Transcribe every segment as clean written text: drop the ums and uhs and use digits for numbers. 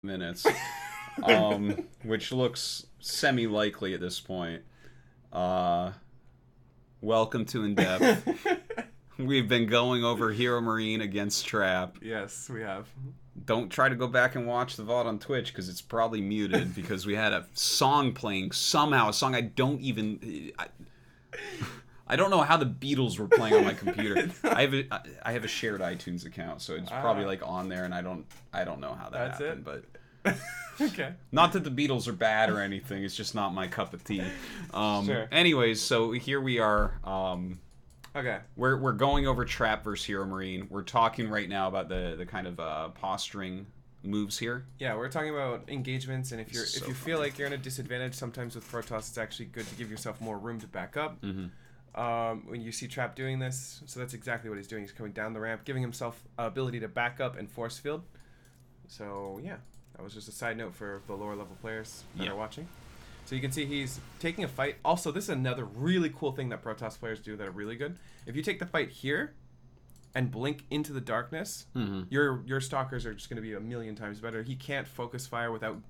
minutes, which looks semi-likely at this point. Welcome to In-Depth. We've been going over HeRoMaRine against Trap. Yes, we have. Don't try to go back and watch the VOD on Twitch because it's probably muted because we had a song playing somehow. A song I don't even... I don't know how the Beatles were playing on my computer. I have a shared iTunes account, so it's probably like on there, and I don't know how that happened. But okay. Not that the Beatles are bad or anything. It's just not my cup of tea. Sure. Anyways, so here we are. Okay. We're going over Trap versus HeRoMaRine. We're talking right now about the kind of posturing moves here. Yeah, we're talking about engagements, and if you So feel like you're in a disadvantage, sometimes with Protoss, it's actually good to give yourself more room to back up. Mm-hmm. When you see Trap doing this, so that's exactly what he's doing. He's coming down the ramp, giving himself ability to back up and force field. So yeah, that was just a side note for the lower level players that are watching. So you can see he's taking a fight. Also, this is another really cool thing that Protoss players do that are really good. If you take the fight here and blink into the darkness, your stalkers are just going to be a million times better. He can't focus fire without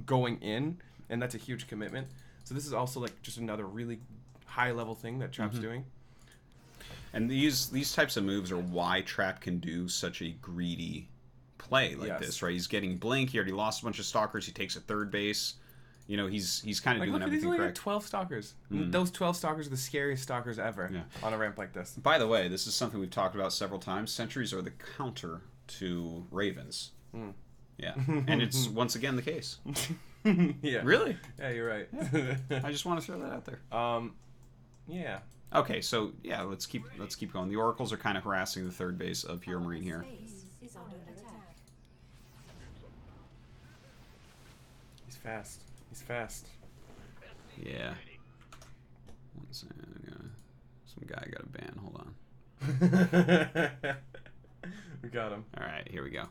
going in, and that's a huge commitment. So this is also like just another really high level thing that Trap's doing. And these types of moves are why Trap can do such a greedy play like this, right? He's getting blink. He already lost a bunch of stalkers. He takes a third base. You know, he's kind of doing everything correct. Like 12 stalkers. Those 12 stalkers are the scariest stalkers ever on a ramp like this. By the way, this is something we've talked about several times. Sentries are the counter to Ravens. Yeah, and it's once again the case. Yeah. Really? Yeah, you're right. Yeah. I just want to throw that out there. Yeah. Okay, so yeah, let's keep going. The Oracles are kind of harassing the third base of HeRoMaRine here. He's fast. He's fast. Yeah. One second. Some guy got a ban. Hold on. We got him. All right, here we go.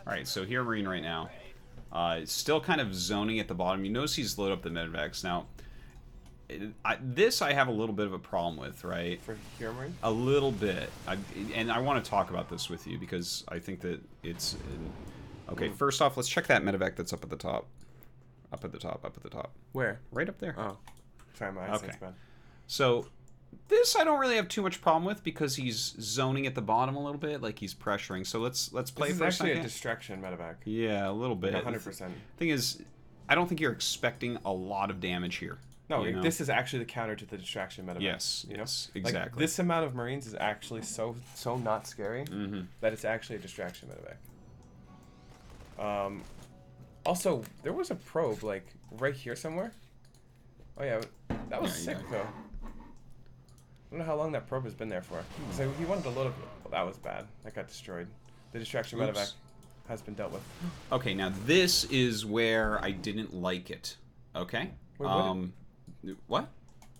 All right, so HeRoMaRine right now, still kind of zoning at the bottom. You notice he's loaded up the medivacs. Now, this I have a little bit of a problem with, right? For HeRoMaRine? A little bit. And I want to talk about this with you because I think that it's... Okay, first off, let's check that medevac that's up at the top. Up at the top, up at the top. Where? Right up there. Oh. Sorry, my eyesight's bad. So, this I don't really have too much problem with because he's zoning at the bottom a little bit, like he's pressuring. So let's play this for a is actually second. a distraction medevac. Yeah, a little bit. 100%. Thing is, I don't think you're expecting a lot of damage here. No, this is actually the counter to the distraction medevac. Yes, yes, exactly. Like, this amount of Marines is actually so not scary that it's actually a distraction medevac. Also, there was a probe, like, right here somewhere. Oh, yeah. That was sick, though. I don't know how long that probe has been there for. So he wanted to load up... Well, that was bad. That got destroyed. The distraction medevac has been dealt with. Okay, now this is where I didn't like it. Okay? Wait, what?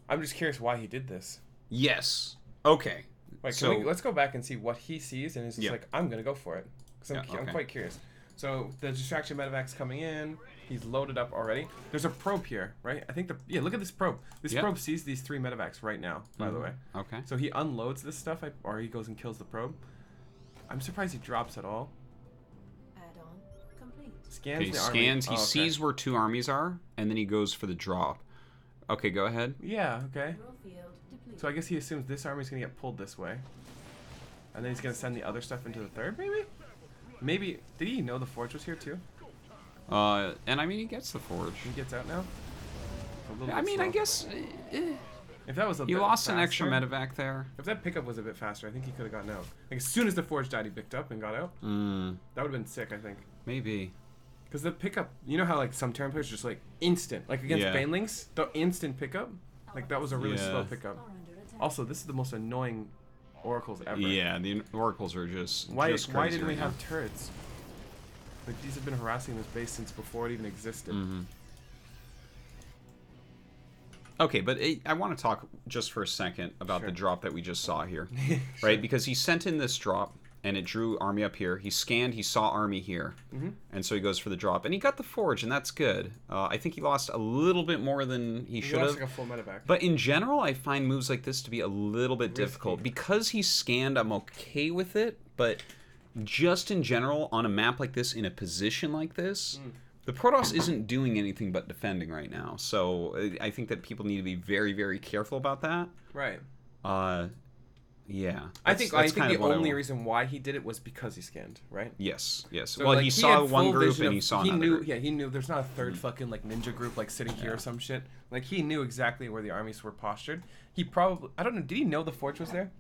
I'm just curious why he did this. Yes. Okay. Wait, so let's go back and see what he sees, and he's just like, I'm going to go for it. Because I'm quite curious. So the distraction medevac's coming in. He's loaded up already. There's a probe here, right? I think look at this probe. This probe sees these 3 medevacs right now, by the way. Okay. So he unloads this stuff, or he goes and kills the probe. I'm surprised he drops at all. Add-on complete. Scans he the scans, army. he sees where 2 armies are, and then he goes for the drop. Okay, go ahead. Yeah, okay. Field depleted. So I guess he assumes this army's going to get pulled this way. And then he's going to send the other stuff into the third, maybe? Maybe, did he know the forge was here too? And I mean, he gets the forge. He gets out now? I mean, I guess... if that was a he bit lost faster, an extra medevac there. If that pickup was a bit faster, I think he could have gotten out. Like, as soon as the forge died, he picked up and got out. That would have been sick, I think. Maybe. Because the pickup, you know how, like, some Terran players are just, like, instant. Like, against Banelings, the instant pickup, like, that was a really slow pickup. Also, this is the most annoying Oracles ever. Yeah, the Oracles are just Why crazy didn't we right have turrets? Like, these have been harassing this base since before it even existed. Okay, but I want to talk just for a second about the drop that we just saw here. Right? Because he sent in this drop, and it drew army up here. He scanned, he saw army here. And so he goes for the drop. And he got the forge, and that's good. I think he lost a little bit more than he should have. He lost like a full medevac. But in general, I find moves like this to be a little bit difficult. Because he scanned, I'm okay with it. But just in general, on a map like this, in a position like this, the Protoss isn't doing anything but defending right now. So I think that people need to be very, very careful about that. Right. Yeah. I think the only reason why he did it was because he scanned, right? Yes. So, well, like, he saw had one full group vision and he of- saw he another knew, group. Yeah, he knew there's not a third fucking like ninja group like sitting here or some shit. Like he knew exactly where the armies were postured. He probably, I don't know, did he know the forge was there?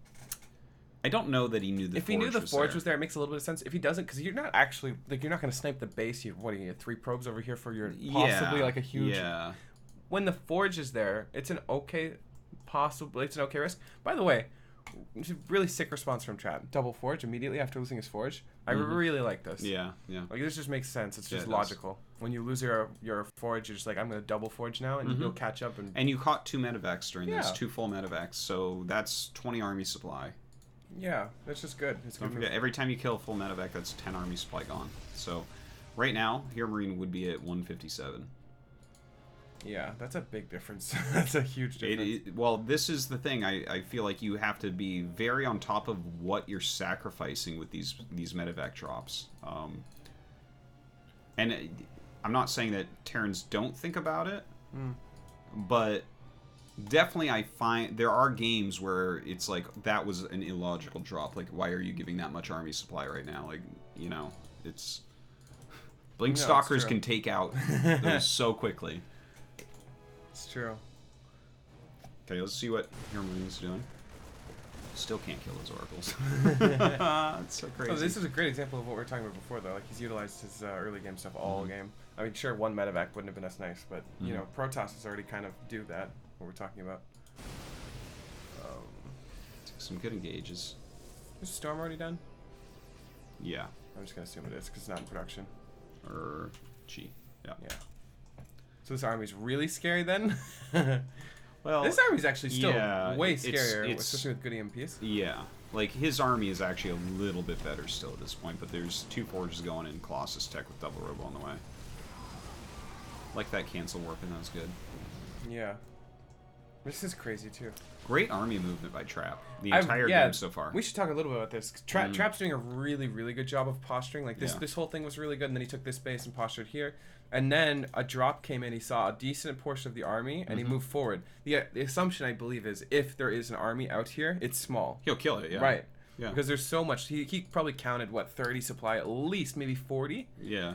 I don't know that he knew the If he knew the forge was there, it makes a little bit of sense. If he doesn't, because you're not actually like you're not going to snipe the base. What are you, 3 probes over here for your possibly like a huge. Yeah. When the forge is there, it's an okay risk. By the way, it's a really sick response from Trap. Double forge immediately after losing his forge. I really like this. Yeah. Like this just makes sense. It's just it logical. When you lose your forge, you're just like, I'm gonna double forge now, and you'll catch up. And you caught 2 medivacs during this, Yeah. 2 full medivacs, so that's 20 army supply. yeah, that's just good. It's Don't good. forget, every time you kill a full medevac, that's 10 army supply gone. So right now, HeRoMaRine would be at 157. Yeah, that's a big difference. That's a huge difference. Well, this is the thing. I feel like you have to be very on top of what you're sacrificing with these medevac drops. And I'm not saying that Terrans don't think about it, but definitely I find there are games where it's like that was an illogical drop. Like, why are you giving that much army supply right now? Like, it's Blink Stalkers can take out those so quickly. It's true. Okay, let's see what HeRoMaRine's doing. Still can't kill those oracles. It's so crazy. Oh, this is a great example of what we were talking about before, though. Like he's utilized his early game stuff all game. I mean, sure, 1 medevac wouldn't have been as nice, but you know, Protoss has already kind of do that. What we're talking about. Some good engages. Is Storm already done? Yeah. I'm just gonna assume it is because it's not in production. Or G. Yeah. Yeah. So this army's really scary then. Well, this army's actually still way it's- scarier, especially with good EMPs. Yeah. Like, his army is actually a little bit better still at this point, but there's 2 forges going in Colossus Tech with double robo on the way. Like that cancel warping, that was good. Yeah. This is crazy too. Great army movement by Trap. The entire game so far. We should talk a little bit about this. Trap's doing a really, really good job of posturing. Like this whole thing was really good, and then he took this base and postured here. And then a drop came in, he saw a decent portion of the army, and he moved forward. The assumption, I believe, is if there is an army out here, it's small. He'll kill it, yeah. Right. Yeah. Because there's so much. He probably counted, 30 supply, at least, maybe 40? Yeah.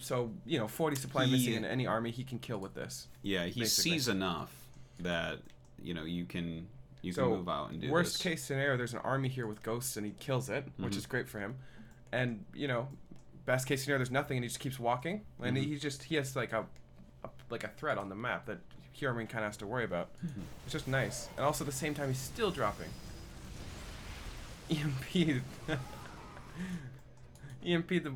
So, 40 supply missing in any army he can kill with this. Yeah, he sees enough that, you can move out and do worst this. case scenario, there's an army here with ghosts, and he kills it, which is great for him. And, best case scenario, there's nothing, and he just keeps walking. And he has, like a threat on the map that HeRoMaRine kind of has to worry about. It's just nice. And also, at the same time, he's still dropping. EMP.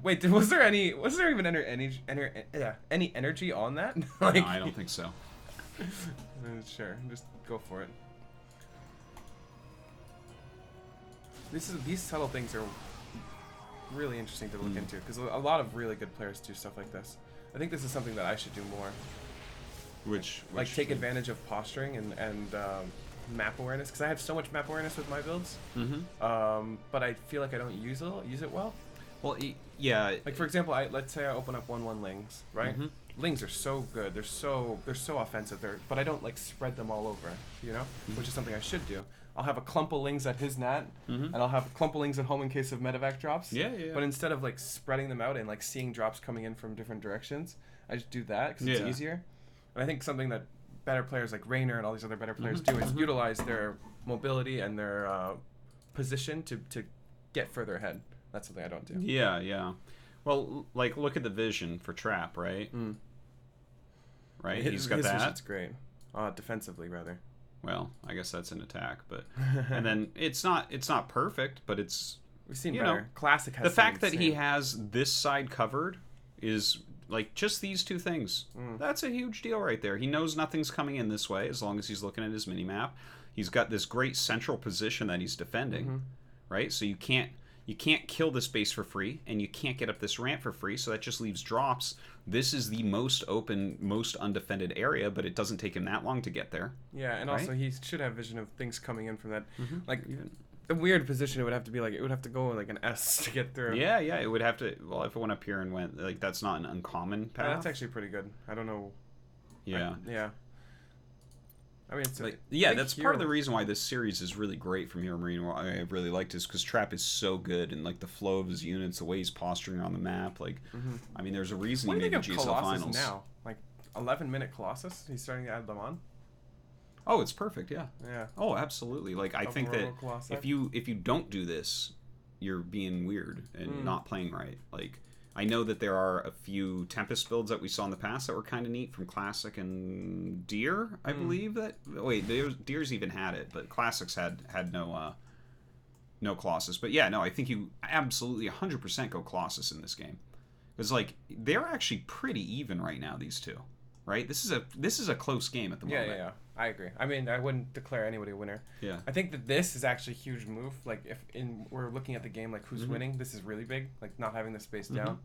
Wait, was there even any energy on that? No, I don't think so. Sure, just go for it. These subtle things are really interesting to look into because a lot of really good players do stuff like this. I think this is something that I should do more. Which Like take advantage of posturing and map awareness, because I have so much map awareness with my builds. But I feel like I don't use it well. Well, yeah. Like for example, let's say I open up 1/1 Lings, right? Lings are so good. They're so offensive. But I don't like spread them all over, which is something I should do. I'll have a clump of Lings at his nat, and I'll have a clump of Lings at home in case of medevac drops. Yeah. But instead of like spreading them out and like seeing drops coming in from different directions, I just do that because it's easier. And I think something that better players like Raynor and all these other better players do is utilize their mobility and their position to get further ahead. That's something I don't do. Yeah. Well, like look at the vision for Trap, right? Right, he's got that. It's great. Defensively, rather. Well, I guess that's an attack, but and then it's not perfect, but it's we've seen better. Classic has the fact that he has this side covered is like just these 2 things. That's a huge deal right there. He knows nothing's coming in this way as long as he's looking at his mini map. He's got this great central position that he's defending, right? So you can't kill this base for free, and you can't get up this ramp for free, so that just leaves drops. This is the most open, most undefended area, but it doesn't take him that long to get there. Yeah, and also he should have vision of things coming in from that. Like, a weird position. It would have to be like, it would have to go like an S to get through. Yeah, it would have to. Well, if it went up here and went like that's not an uncommon path. Yeah, that's actually pretty good. I don't know. Yeah. Yeah. I mean, it's like, yeah, that's part of the reason why this series is really great from HeRoMaRine. Why I really liked is because Trap is so good and like the flow of his units, the way he's posturing on the map. Like, I mean, there's a reason he made the GSL Colossus finals. Now, like 11-minute Colossus. He's starting to add them on. Oh, it's perfect. Yeah. Yeah. Oh, absolutely. Like I think that Colossi. if you don't do this, you're being weird and not playing right. Like. I know that there are a few Tempest builds that we saw in the past that were kind of neat from Classic and Deer, I believe that. Wait, Deer's even had it, but Classics had no Colossus. But yeah, no, I think you absolutely 100% go Colossus in this game because like they're actually pretty even right now. These two, right? This is a close game at the moment. Yeah. I agree. I mean, I wouldn't declare anybody a winner. Yeah. I think that this is actually a huge move. Like, if we're looking at the game, like, who's winning, this is really big. Like, not having the space down.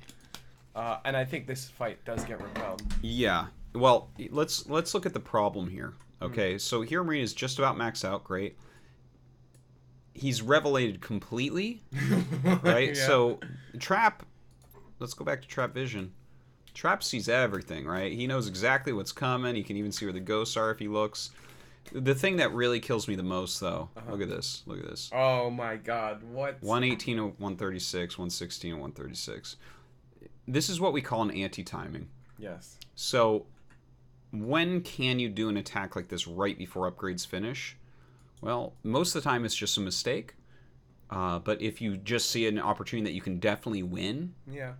And I think this fight does get repelled. Yeah. Well, let's look at the problem here. Okay, so HeRoMaRine is just about maxed out. Great. He's revelated completely, right? Yeah. So, Trap, let's go back to Trap Vision. Trap sees everything, right? He knows exactly what's coming. He can even see where the ghosts are if he looks. The thing that really kills me the most, though, look at this. Look at this. Oh, my God. What? 118 to 136, 116 to 136. This is what we call an anti-timing. Yes. So, when can you do an attack like this right before upgrades finish? Well, most of the time it's just a mistake. But if you just see an opportunity that you can definitely win... Yeah.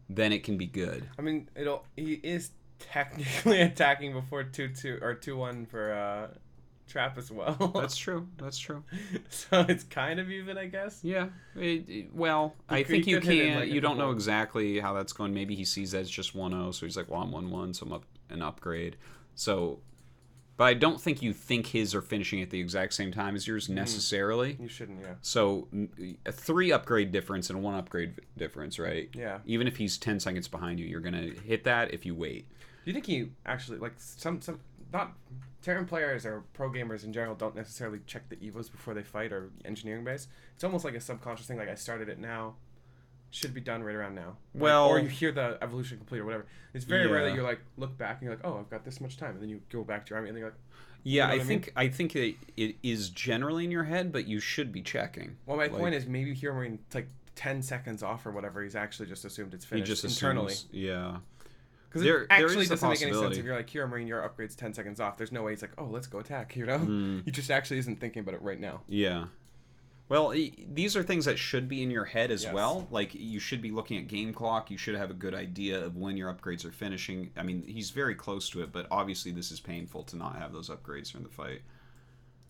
Then it can be good. I mean, he is technically attacking before 2-2 or 2-1 for Trap as well. That's true. So it's kind of even, I guess. Yeah. I think you can't. Like, you don't know exactly how that's going. Maybe he sees that it's just 1-0, so he's like, well, I'm 1-1, so I'm up an upgrade. So, but I don't think you think his are finishing at the exact same time as yours necessarily. You shouldn't, yeah. So, a 3 upgrade difference and a 1 upgrade difference, right? Yeah. Even if he's 10 seconds behind you, you're going to hit that if you wait. Do you think he actually, like, some not Terran players or pro gamers in general don't necessarily check the evos before they fight or engineering base? It's almost like a subconscious thing, like I started it now, should be done right around now. Well, or you hear the evolution complete or whatever. It's very rare that you're like, look back and you're like, oh, I've got this much time, and then you go back to your army and then you're like, yeah, you know I think it is generally in your head, but you should be checking. Well, my point is maybe HeRoMaRine, like 10 seconds off or whatever, he's actually just assumed it's finished. He just internally. Assumes, yeah. Because it actually doesn't make any sense if you're like, HeRoMaRine, your upgrade's 10 seconds off. There's no way he's like, oh, let's go attack, you know? He just actually isn't thinking about it right now. Yeah. Well, these are things that should be in your head as Yes. well. Like, you should be looking at game clock. You should have a good idea of when your upgrades are finishing. I mean, he's very close to it, but obviously this is painful to not have those upgrades during the fight.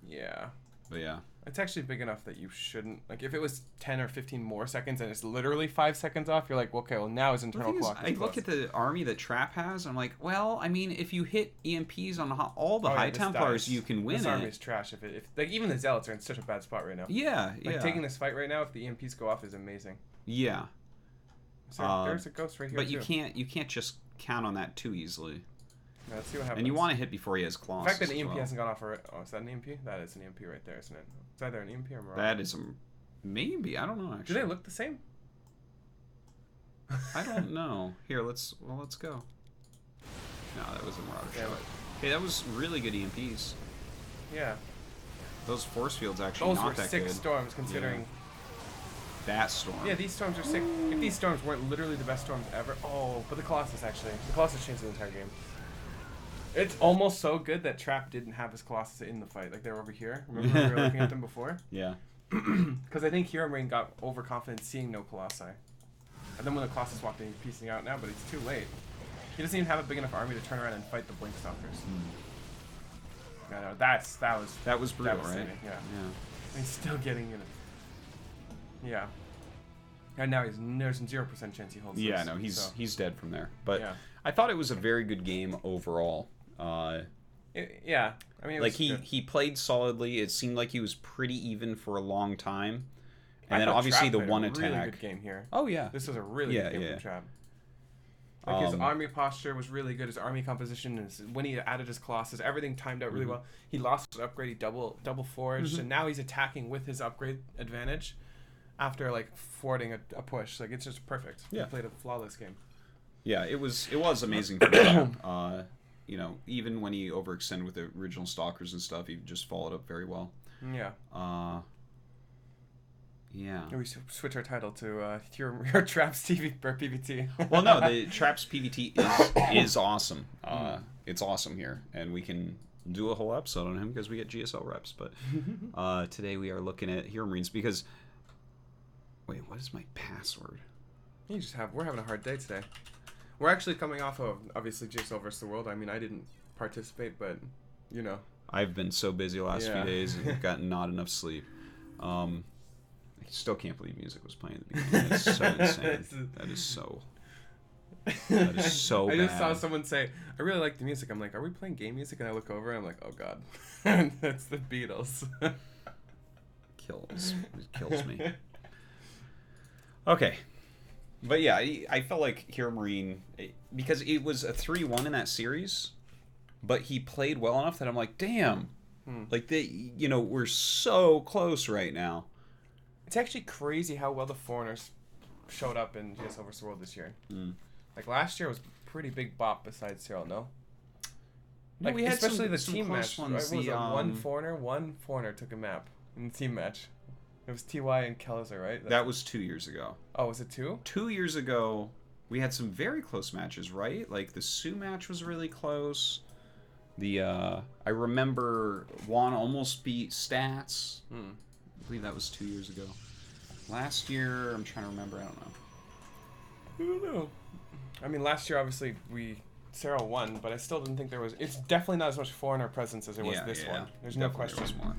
Yeah. But yeah. It's actually big enough that you shouldn't... Like, if it was 10 or 15 more seconds and it's literally 5 seconds off, you're like, well, okay, well, now his internal clock is I look at the army that Trap has, and I'm like, well, I mean, if you hit EMPs on all the High Templars, you can win this it. This army is trash. If like, even the Zealots are in such a bad spot right now. Yeah, like, taking this fight right now, if the EMPs go off, is amazing. Yeah. So there's a ghost right here, but you can't just count on that too easily. Yeah, let's see what happens. And you want to hit before he has claws. The fact that the EMP hasn't gone off already. Oh, is that an EMP? That is an EMP right there, isn't it? It's either an EMP or Mirage. That is maybe. I don't know, actually. Do they look the same? I don't know. Here, let's go. No, that was a Mirage shot. Okay, that was really good EMPs. Yeah. Those force fields actually not that good. Those were 6 storms, considering... That storm. Yeah, these storms are sick. If these storms weren't literally the best storms ever... Oh, but the Colossus, actually. The Colossus changed the entire game. It's almost so good that Trap didn't have his Colossus in the fight. Like, they were over here. Remember we were looking at them before? Yeah. Because I think HeRoMaRine got overconfident seeing no Colossi. And then when the Colossus walked in, he's piecing out now, but it's too late. He doesn't even have a big enough army to turn around and fight the Blink Stalkers. Yeah, no, that was brutal, right? Yeah. And he's still getting in it. Yeah. And now there's 0% chance he holds. Yeah, this, he's dead from there. But yeah. I thought it was a very good game overall. Yeah, I mean, like he played solidly. It seemed like he was pretty even for a long time, and I then obviously Trap the one a attack. Really good game here. Oh yeah, this was a really good game from Trap. Like his army posture was really good. His army composition, when he added his colossus, everything timed out really well. He lost his upgrade. He double forged, and now he's attacking with his upgrade advantage after like thwarting a push. Like it's just perfect. Yeah. He played a flawless game. Yeah, it was amazing for him. You know, even when he overextended with the original Stalkers and stuff, he just followed up very well. Yeah. Yeah. We switch our title to your Traps TV or PVT. Well, no, the Traps PVT is awesome. It's awesome here, and we can do a whole episode on him because we get GSL reps. But today we are looking at HeRoMaRinE's because... Wait, what is my password? We're having a hard day today. We're actually coming off of, obviously, GSL versus the World. I mean, I didn't participate, but, you know. I've been so busy the last few days and gotten not enough sleep. I still can't believe music was playing at the beginning. That's so insane. That is so bad. I just saw someone say, I really like the music. I'm like, are we playing game music? And I look over and I'm like, oh, God. That's the Beatles. It kills me. Okay. But yeah, I felt like HeRoMaRinE, because it was a 3-1 in that series, but he played well enough that I'm like, damn, like we're so close right now. It's actually crazy how well the foreigners showed up in GSL vs. World this year. Like last year was a pretty big bop besides Cyril, no? No, Like, we had especially some the team close match. ones. Right? One foreigner took a map in the team match. It was TY and Kelzer, right? That was 2 years ago. Oh, was it 2? 2 years ago, we had some very close matches, right? Like the Sioux match was really close. I remember Juan almost beat Stats. I believe that was 2 years ago. Last year, I'm trying to remember. I don't know. I mean, last year obviously Cyril won, but I still didn't think there was. It's definitely not as much foreigner presence as there was this one. There's no question. There was more.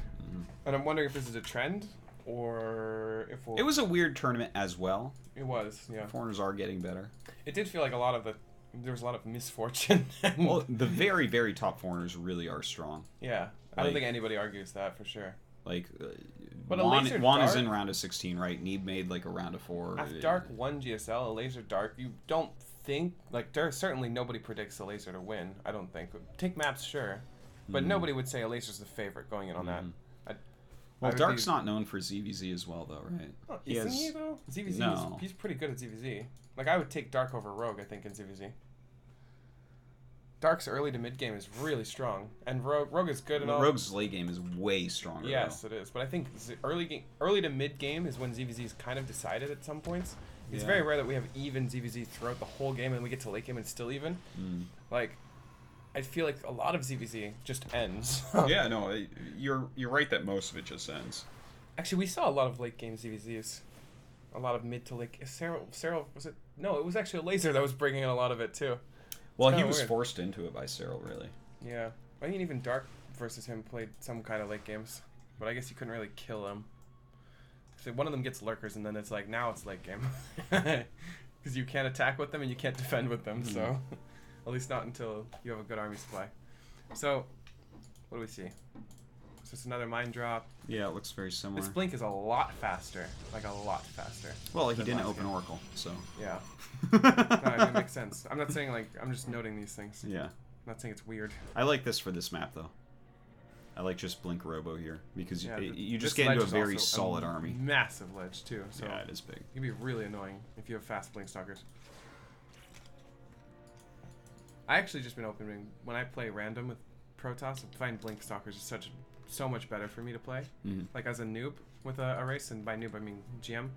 And I'm wondering if this is a trend. Or if it was a weird tournament as well. It was, yeah. Foreigners are getting better. It did feel like there was a lot of misfortune. Well, the very, very top foreigners really are strong. Yeah, I don't think anybody argues that for sure. Like, but Juan is in round of 16, right? Neeb made like a round of 4. After Dark won GSL, a Laser Dark, you don't think, like, there's certainly nobody predicts a Laser to win, I don't think. Take maps, sure. But nobody would say a Laser's the favorite going in on that. Well, Dark's not known for ZVZ as well, though, right? Oh, isn't he, though? ZVZ, no. He's pretty good at ZVZ. Like, I would take Dark over Rogue, I think, in ZVZ. Dark's early to mid game is really strong, and Rogue is good and all. Rogue's late game is way stronger. Yes, it is. But I think early to mid game is when ZVZ is kind of decided at some points. It's very rare that we have even ZVZ throughout the whole game, and we get to late game and it's still even. Like, I feel like a lot of ZVZ just ends. Yeah, no, you're right that most of it just ends. Actually, we saw a lot of late game ZVZs. A lot of mid to late. Cyril, was it? No, it was actually a Laser that was bringing in a lot of it too. Well, he was forced into it by Cyril, really. Yeah. I mean, even Dark versus him played some kind of late games. But I guess you couldn't really kill him. So one of them gets lurkers, and then it's like, now it's late game. Because you can't attack with them and you can't defend with them, so... At least not until you have a good army supply. So, what do we see? Is this another mine drop? Yeah, it looks very similar. This blink is a lot faster. Like, a lot faster. Well, he didn't open Oracle, so... Yeah. No, I mean, it makes sense. I'm not saying, like... I'm just noting these things. Yeah. I'm not saying it's weird. I like this for this map, though. I like just Blink Robo here, because you just this get into a very solid army. Massive ledge, too. So yeah, it is big. It can be really annoying if you have fast Blink Stalkers. I actually just been opening when I play random with Protoss. I find Blink Stalkers is so much better for me to play. Like as a noob with a race, and by noob I mean GM.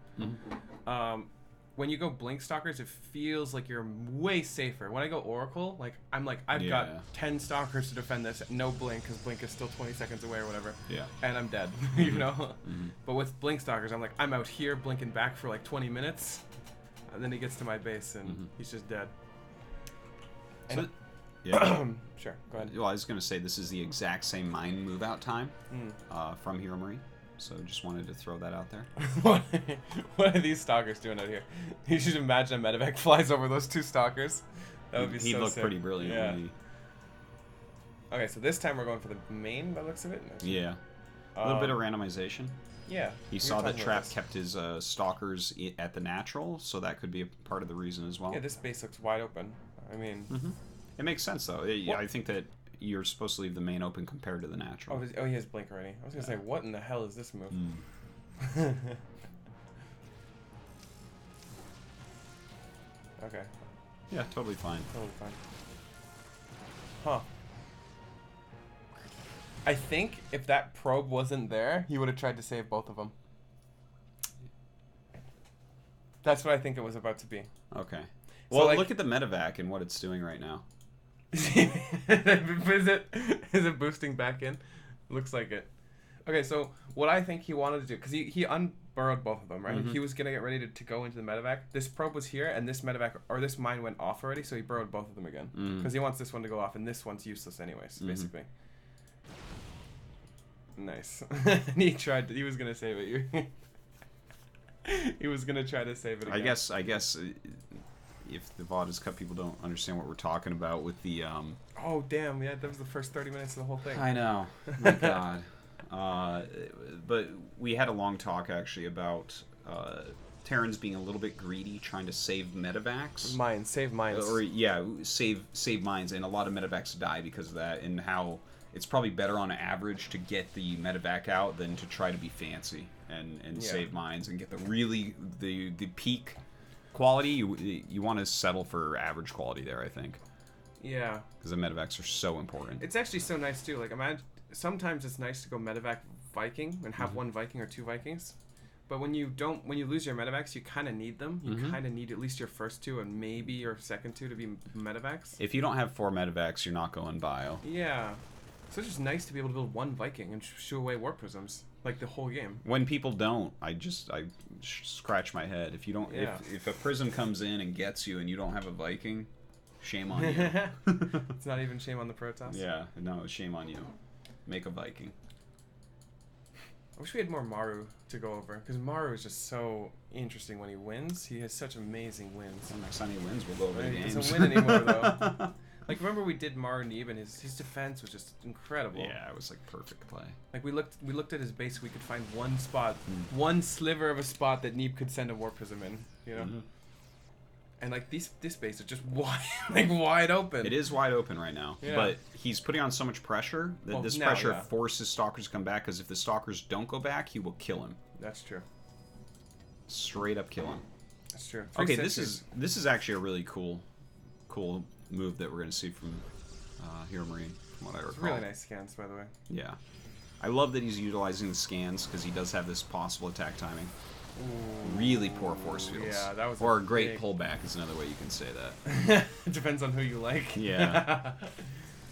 When you go Blink Stalkers, it feels like you're way safer. When I go Oracle, I've got 10 Stalkers to defend this, no Blink because Blink is still 20 seconds away or whatever. Yeah. And I'm dead, you know. But with Blink Stalkers, I'm out here blinking back for like 20 minutes, and then he gets to my base and he's just dead. So, yeah. Sure, go ahead. Well, I was going to say this is the exact same mine move out time from HeRoMaRinE, so just wanted to throw that out there. What are these stalkers doing out here? You should imagine a medivac flies over those 2 stalkers. That would be He'd so look sick. pretty brilliant. Yeah. Okay, so this time we're going for the main by the looks of it. Yeah. A little bit of randomization. Yeah. He saw that Trap kept his stalkers at the natural, so that could be a part of the reason as well. Yeah, this base looks wide open. I mean... It makes sense, though. I think that you're supposed to leave the main open compared to the natural. Oh, he has blink already. I was going to say, what in the hell is this move? Okay. Yeah, totally fine. Totally fine. Huh. I think if that probe wasn't there, he would have tried to save both of them. That's what I think it was about to be. Okay. So, Well, like, look at the medivac and what it's doing right now. is it boosting back in? Looks like it. Okay, so what I think he wanted to do, because he unburrowed both of them, right? He was gonna get ready to go into the medevac. This probe was here, and this medevac or this mine went off already, so he burrowed both of them again because he wants this one to go off, and this one's useless anyways, basically. Nice. And he was gonna save it. He was gonna try to save it again. I guess if the VOD is cut, people don't understand what we're talking about with the Oh damn! Yeah, that was the first 30 minutes of the whole thing. I know. My God. But we had a long talk actually about Terrans being a little bit greedy, trying to save medevacs. Save mines. Or yeah, save mines, and a lot of medevacs die because of that, and how it's probably better on average to get the medevac out than to try to be fancy and save mines and get the peak quality. You want to settle for average quality there, I think. Yeah. Because the medevacs are so important. It's actually so nice too. Like imagine sometimes it's nice to go medevac Viking and have one Viking or two Vikings. But when you lose your medevacs, you kind of need them. You kind of need at least your first two and maybe your second two to be medevacs. If you don't have 4 medevacs, you're not going bio. Yeah. So it's just nice to be able to build one Viking and shoo away warp prisms like the whole game. When people don't, I scratch my head. If you don't, if a prism comes in and gets you and you don't have a Viking, shame on you. It's not even shame on the Protoss. Yeah, no, shame on you. Make a Viking. I wish we had more Maru to go over, because Maru is just so interesting when he wins. He has such amazing wins. Well, next time he wins, we'll go over the games. He doesn't win anymore, though. Like, remember we did Maru Neeb, and his defense was just incredible. Yeah, it was like perfect play. Like, we looked at his base, we could find one spot, one sliver of a spot that Neeb could send a Warp Prism in, you know? And like this base is just wide open. It is wide open right now, but he's putting on so much pressure that this pressure forces Stalkers to come back. Because if the Stalkers don't go back, he will kill him. That's true. Straight up kill him. That's true. Okay, this is actually a really cool move that we're gonna see from HeRoMaRine, from what I recall. Really nice scans, by the way. Yeah, I love that he's utilizing the scans because he does have this possible attack timing. Ooh, really poor force fields. Yeah, that was or a great pullback is another way you can say that. It depends on who you like. Yeah.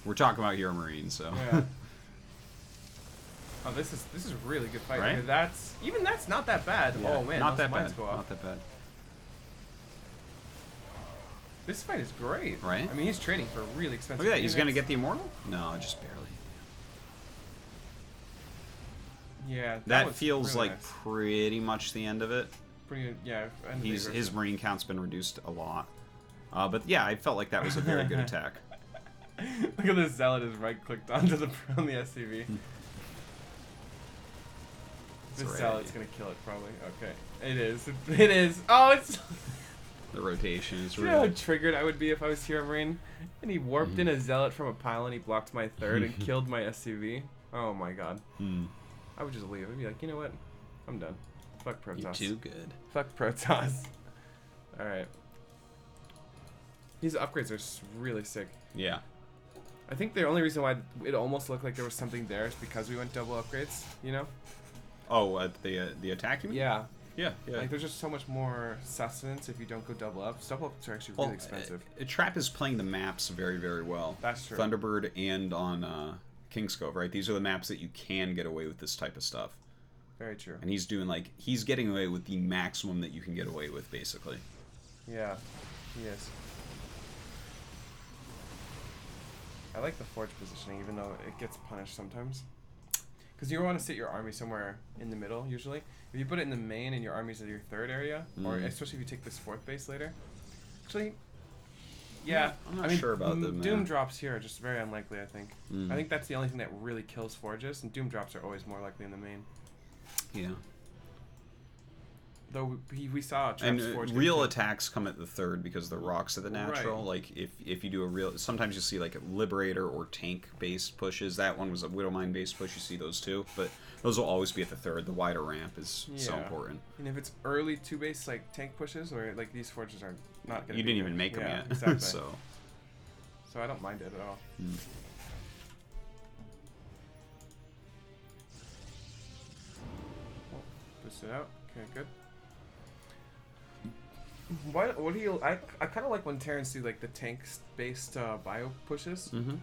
We're talking about HeRoMaRine, so. Yeah. Oh, this is a really good fight. Right? That's not that bad. Yeah. Oh man, not that bad. Not that bad. This fight is great. Right? I mean, he's trading for really expensive. Look at that. He's gonna get the immortal? No, just barely. Yeah, that feels really like nice. Pretty much the end of it. His marine count's been reduced a lot, but yeah, I felt like that was a very good attack. Look at this zealot is right clicked onto the SCV. This zealot's gonna kill it probably. Okay, it is. It is. Oh, it's. The rotation is really. You know how triggered I would be if I was HeRoMaRine, and he warped in a zealot from a pile and he blocked my third and killed my SCV. Oh my god. I would just leave. I'd be like, you know what? I'm done. Fuck Protoss. You're too good. Fuck Protoss. Alright. These upgrades are really sick. Yeah. I think the only reason why it almost looked like there was something there is because we went double upgrades, you know? Oh, the attack you mean? Yeah. Yeah, yeah. Like, there's just so much more sustenance if you don't go double up. Double ups are actually really expensive. Trap is playing the maps very, very well. That's true. Thunderbird and on King's Cove, right? These are the maps that you can get away with this type of stuff. Very true. And he's getting away with the maximum that you can get away with, basically. Yeah, he is. I like the forge positioning, even though it gets punished sometimes. Because you want to sit your army somewhere in the middle, usually. If you put it in the main and your army's at your third area, or especially if you take this fourth base later. Actually, yeah. I'm not sure about them. Doom drops here are just very unlikely, I think. I think that's the only thing that really kills forges, and Doom drops are always more likely in the main. Yeah. Though we saw And Trap's Forge real too. attacks come at the third because the rocks are the natural. Right. Like if you do a real, sometimes you see like Liberator or tank based pushes. That one was a Widowmine based push. You see those too, but those will always be at the third. The wider ramp is so Yeah. important. And if it's early 2-base like tank pushes, or like these forges are not going to. You didn't even make them yeah, yet, Exactly. so. So I don't mind it at all. Oh, boost it out. Okay, good. What do you? I kind of like when Terrans do like the tank-based bio pushes, Mm-hmm.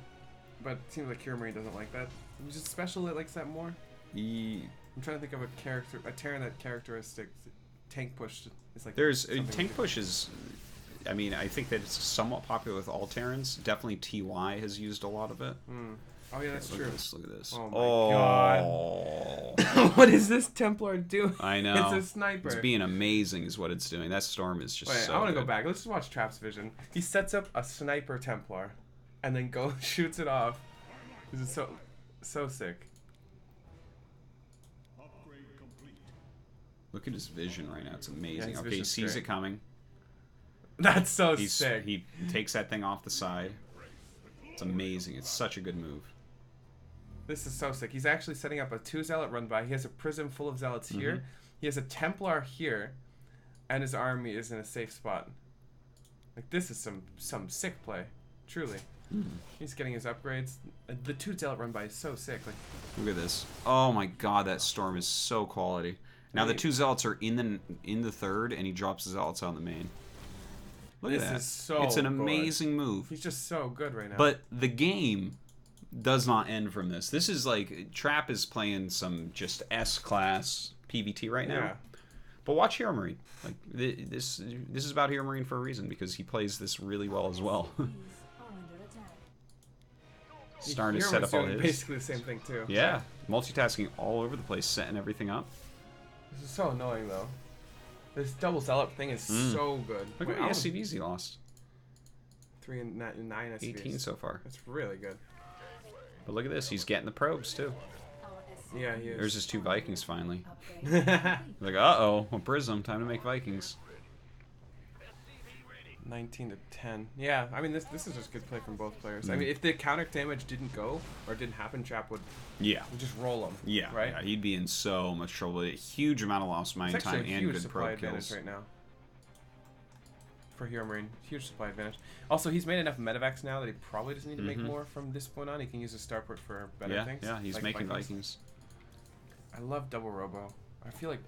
but it seems like HeRoMarine doesn't like that. Is it special that likes that more? I'm trying to think of a Terran that characteristic tank push is like. There's something tank we do. pushes. I mean, I think that it's somewhat popular with all Terrans. Definitely TY has used a lot of it. Oh yeah, that's Look true. at this. Look at this. Oh my god. What is this Templar doing? I know. It's a sniper. It's being amazing is what it's doing. That storm is just Wait, so I want to good. go back. Let's just watch Trap's vision. He sets up a sniper Templar, and then shoots it off. This is so sick. Look at his vision right now. It's amazing. his Okay, he vision's sees great. it coming. That's so sick. He takes that thing off the side. It's amazing. It's such a good move. This is so sick. He's actually setting up a 2 Zealot run by. He has a prism full of Zealots Mm-hmm. here. He has a Templar here, and his army is in a safe spot. Like this is some sick play, truly. He's getting his upgrades. The 2 Zealot run by is so sick. Like Look at this. Oh my god, that storm is so quality. Now the 2 zealots are in the third, and he drops the zealots on the main. Look at This that. is so It's an good. amazing move. he's just so good right now. But the game does not end from this. This is like Trap is playing some just S-class PvT right now. yeah. But watch HeRoMarine. Like this is about HeRoMarine for a reason because he plays this really well as well. These are under attack. Starting to HeRoMarine's set up all doing his. basically the same thing too. Yeah, multitasking all over the place, setting everything up. This is so annoying though. This double Zealot thing is so good. Look Wait, at how many SCVs he lost. 3 and 9 SCVs. 18 so far. That's really good. But look at this, he's getting the probes too. Our Yeah, he is. There's his 2 Vikings finally. upgrade complete. Like, uh-oh, a Prism, time to make Vikings. 19 to 10. Yeah, I mean this is just good play from both players. I mean if the counter damage didn't go or didn't happen, Trap would Yeah. just roll him. Yeah, Right? yeah, he'd be in so much trouble. A huge amount of lost mine It's time actually a and huge good supply probe advantage kills. right now. For HeRoMarine. Huge supply advantage. Also, he's made enough medivacs now that he probably doesn't need to make more from this point on. He can use his starport for better Yeah, things. yeah, he's like making Vikings. Vikings. I love double robo. I feel like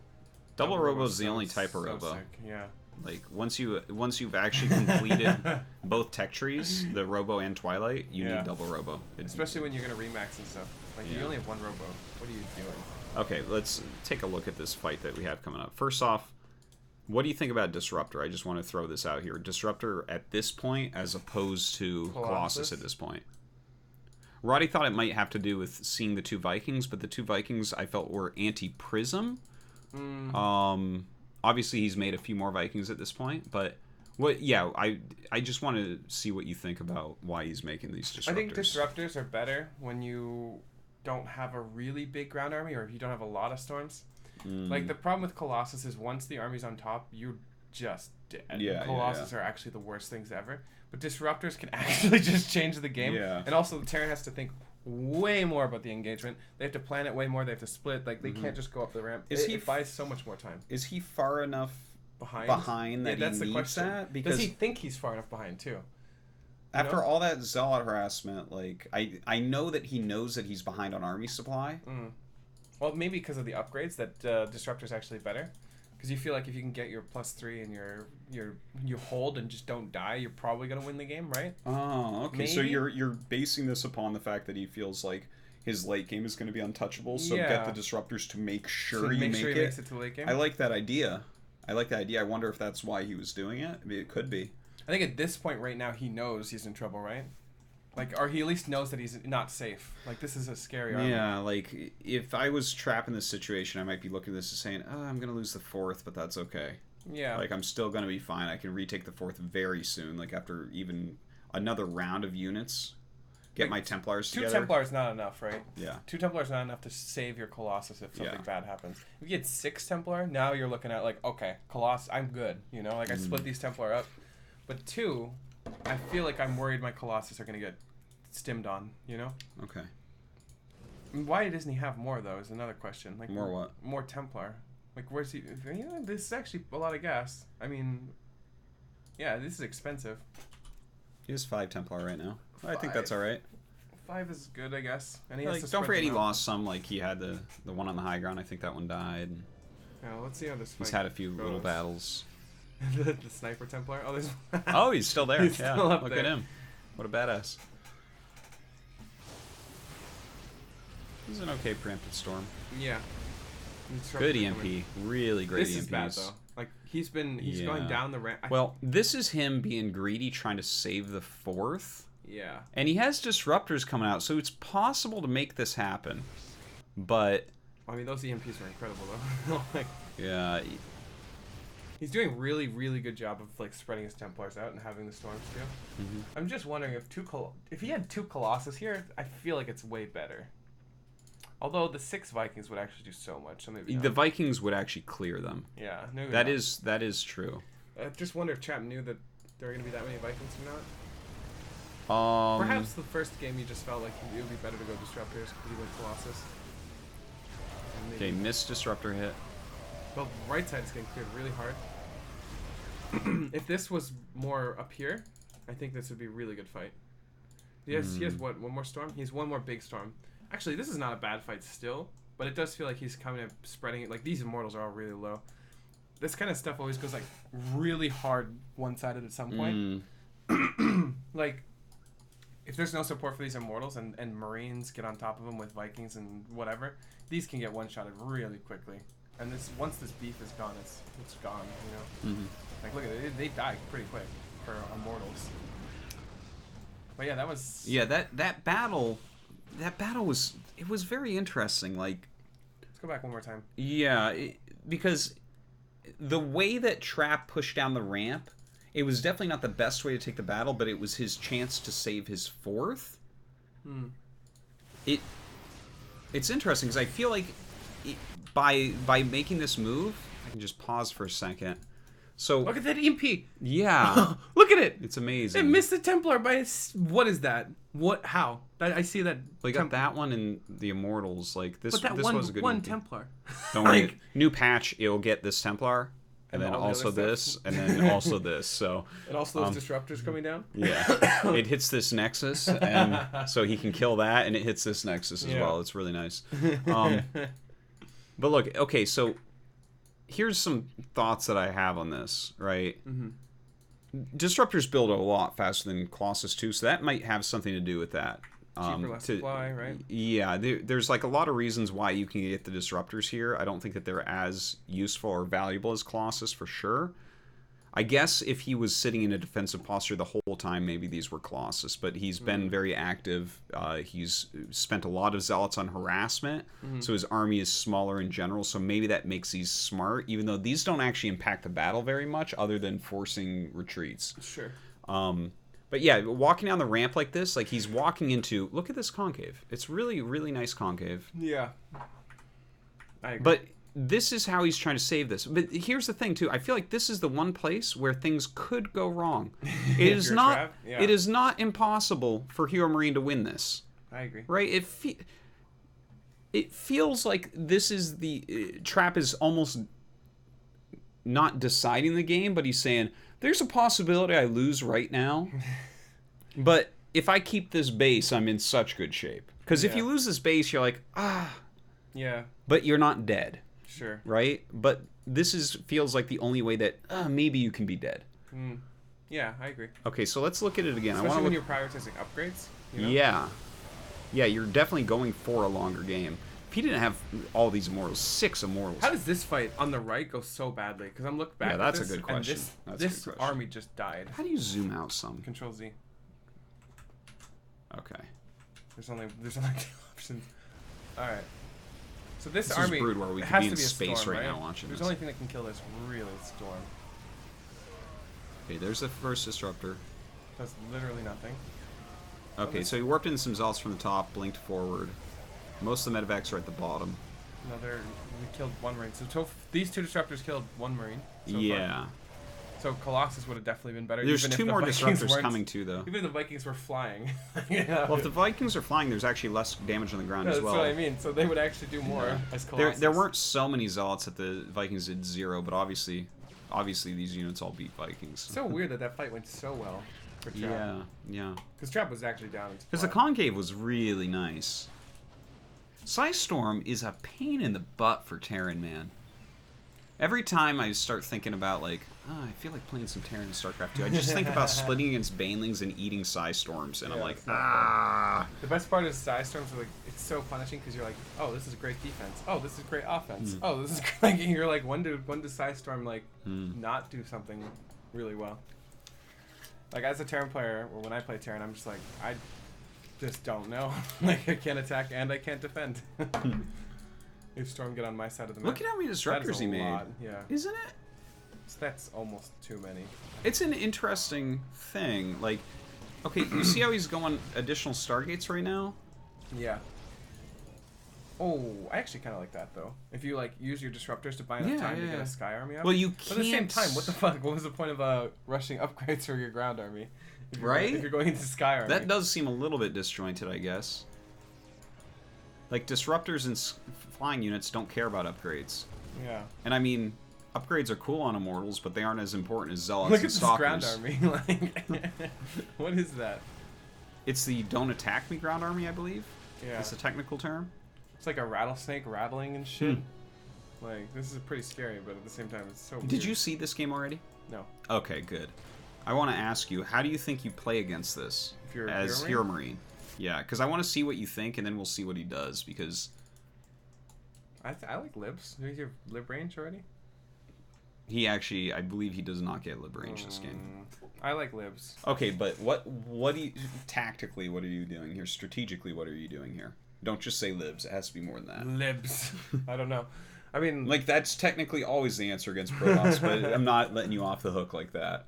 Double Robo is the so- only type of so Robo. sick. Yeah. Like once you've actually completed both tech trees, the Robo and Twilight, you Yeah. need double Robo. Especially when you're gonna remax and stuff. Like you Yeah. only have one robo. What are you doing? Okay, let's take a look at this fight that we have coming up. First off, what do you think about Disruptor? I just want to throw this out here. Disruptor at this point as opposed to Colossus at this point. Roddy thought it might have to do with seeing the 2 Vikings, but the 2 Vikings I felt were anti-Prism. Obviously he's made a few more Vikings at this point, but I just want to see what you think about why he's making these Disruptors. I think disruptors are better when you don't have a really big ground army or if you don't have a lot of storms. Like the problem with Colossus is once the army's on top, you're just dead. Yeah, Colossus are actually the worst things ever. But disruptors can actually just change the game. Yeah. And also the Terran has to think way more about the engagement. They have to plan it way more. They have to split. Like they can't just go up the ramp. It buys so much more time. Is he far enough Behind that that's he the needs question. that? Because Does he think he's far enough behind too? after know? all that Zealot harassment, like I know that he knows that he's behind on army supply. Well, maybe because of the upgrades that Disruptor's actually better. Because you feel like if you can get your +3 and you hold and just don't die, you're probably gonna win the game, right? Oh, okay. So Maybe? you're basing this upon the fact that he feels like his late game is going to be untouchable. So Yeah. get the Disruptors to make sure So you make make sure it. he makes it to the late game. I like that idea. I wonder if that's why he was doing it. I mean, it could be. I think at this point right now he knows he's in trouble, right? Like, or he at least knows that he's not safe. Like this is a scary army. Yeah, like if I was trapped in this situation, I might be looking at this and saying, "Oh, I'm going to lose the 4th, but that's okay." Yeah. Like I'm still going to be fine. I can retake the 4th very soon, like after even another round of units get Like, my Templars Two together. Templars not enough, right? Yeah. 2 Templars not enough to save your Colossus if something Yeah. bad happens. If you get 6 Templar, now you're looking at like, okay, Colossus, I'm good. You know, like I split these Templar up. But 2, I feel like I'm worried my Colossus are gonna get stimmed on. You know. Okay. Why doesn't he have more though? Is another question. Like More what? More Templar. Like where's he? You know, this is actually a lot of gas. I mean, yeah, this is expensive. He has 5 Templar right now. I think that's 5. all right. 5 is good, I guess. And he Like, has to don't spread forget he them out. lost some. Like he had the one on the high ground. I think that one died. Yeah, let's see how this. He's fight had a few little goes. battles. the sniper Templar. Oh, there's. Oh, he's still there. He's yeah, still up look there. at him. What a badass. This is an okay preempted storm. Yeah. Good EMP. Really great This EMPs. is bad though. Like he's going Yeah. down the ramp. Well, this is him being greedy, trying to save the 4th. Yeah. And he has disruptors coming out, so it's possible to make this happen. But I mean, those EMPs are incredible though. Like yeah, he's doing really, really good job of like spreading his Templars out and having the storms too. Mhm. I'm just wondering if he had 2 Colossus here, I feel like it's way better. Although the 6 Vikings would actually do so much, so maybe the not. Vikings would actually clear them. Yeah, maybe That not. is true. I just wonder if Chap knew that there were going to be that many Vikings or not. Perhaps the first game you just felt like it would be better to go Disruptors because you went Colossus. And Okay, maybe- missed disruptor hit. Well, right side is getting cleared really hard. If this was more up here, I think this would be a really good fight. He has what, one more storm? He has one more big storm. Actually, this is not a bad fight still, but it does feel like he's coming up, spreading it. Like, these Immortals are all really low. This kind of stuff always goes, like, really hard one-sided at some point. Like, if there's no support for these Immortals and Marines get on top of them with Vikings and whatever, these can get one-shotted really quickly. And this once this beef is gone, it's gone, you know? Like, look at it. They die pretty quick for Immortals. But yeah, that was... Yeah, that battle was very interesting. Like, Let's go back one more time. yeah, because the way that Trap pushed down the ramp, it was definitely not the best way to take the battle, but it was his chance to save his 4th. It's interesting because I feel like by making this move, I can just pause for a second. So Look at that EMP! yeah, Look at it! it's amazing. It missed the Templar by what is that? What? How? I see that. They got that one in the Immortals. Like this, But that this one, was a good one EMP. Templar. Don't worry. New patch, it'll get this Templar, and then all the also other this, stuff. and then also this. So And also those Disruptors coming down. yeah, it hits this Nexus, and so he can kill that, and it hits this Nexus as Yeah. well. It's really nice. But look, okay, so here's some thoughts that I have on this. Right, Disruptors build a lot faster than Colossus 2, so that might have something to do with that. Cheaper, less supply, right? Yeah, there's like a lot of reasons why you can get the Disruptors here. I don't think that they're as useful or valuable as Colossus for sure. I guess if he was sitting in a defensive posture the whole time, maybe these were Colossus. But he's been very active. He's spent a lot of Zealots on harassment, so his army is smaller in general. So maybe that makes these smart, even though these don't actually impact the battle very much, other than forcing retreats. Sure. But yeah, walking down the ramp like this, like he's walking into... Look at this concave. It's really, really nice concave. Yeah. I agree. But this is how he's trying to save this. But here's the thing, too. I feel like this is the one place where things could go wrong. It is you're a not. trap? Yeah. It is not impossible for HeRoMaRine to win this, I agree. right? It feels like this is the Trap is almost not deciding the game, but he's saying there's a possibility I lose right now, but if I keep this base, I'm in such good shape. Because if Yeah. you lose this base, you're like Yeah. but you're not dead. Sure. Right? But this feels like the only way that maybe you can be dead. Yeah, I agree. Okay, so let's look at it again. Especially I when want you're prioritizing upgrades. You know? Yeah. Yeah, you're definitely going for a longer game. If he didn't have all these Immortals, 6 Immortals. How does this fight on the right go so badly? Because I'm looking back. Yeah, at that's a this, good question. And That's a this good question. army just died. How do you zoom out some? Control Z. Okay. There's only 2 options. All right. So this This is army Brood War. We it could has be to in be a space storm, right now watching There's this. only thing that can kill this really is storm. Okay, there's the first Disruptor. Does literally nothing. Okay, so he warped in some Zealots from the top, blinked forward. Most of the medivacs are at the bottom. We killed one Marine. So these 2 disruptors killed 1 Marine. So Yeah. far. So Colossus would have definitely been better. There's even 2 if the more Vikings disruptors weren't- coming too, though. Even if the Vikings were flying. Yeah. Well, if the Vikings are flying, there's actually less damage on the ground as well. That's what I mean. So they would actually do more as Colossus. There weren't so many Zealots that the Vikings did 0, but obviously these units all beat Vikings. So weird that fight went so well for Trap. Yeah. Because Trap was actually down. Because the concave was really nice. Psystorm is a pain in the butt for Terran, man. Every time I start thinking about, like, oh, I feel like playing some Terran in StarCraft 2, I just think about splitting against Banelings and eating Psystorms, and I'm like, The best part is Psystorms are like, it's so punishing because you're like, oh, this is great defense. Oh, this is great offense. Oh, this is great. You're like, when does Psystorm, like, not do something really well? Like, as a Terran player, or when I play Terran, I'm just like, I just don't know. Like, I can't attack and I can't defend. If Storm get on my side of the map. look at how many disruptors he made. Yeah. Isn't it? So that's almost too many. It's an interesting thing. Like, okay, you see how he's going additional Stargates right now? Yeah. Oh, I actually kind of like that though. If you like use your disruptors to buy enough time to get a Sky Army up. Well, you But at the same time, what the fuck? What was the point of rushing upgrades for your ground army? If you're going into Sky Army. That does seem a little bit disjointed, I guess. Like, disruptors and flying units don't care about upgrades. Yeah. And I mean, upgrades are cool on Immortals, but they aren't as important as Zealots Look and at this Stalkers. ground army. Like, what is that? It's the Don't Attack Me ground army, I believe. Yeah. That's a technical term. It's like a rattlesnake rattling and shit. Like, this is pretty scary, but at the same time, it's so weird. Did you see this game already? No. Okay, good. I want to ask you, how do you think you play against this If you're as HeRoMaRine? HeRoMaRine? Yeah, because I want to see what you think, and then we'll see what he does, because I like libs. Do you have lib range already? he actually, I believe he does not get lib range this game. I like libs. Okay, but what do you, tactically, what are you doing here? Strategically, what are you doing here? Don't just say libs. It has to be more than that. Libs. I don't know. I mean, Like, that's technically always the answer against Protoss, but I'm not letting you off the hook like that.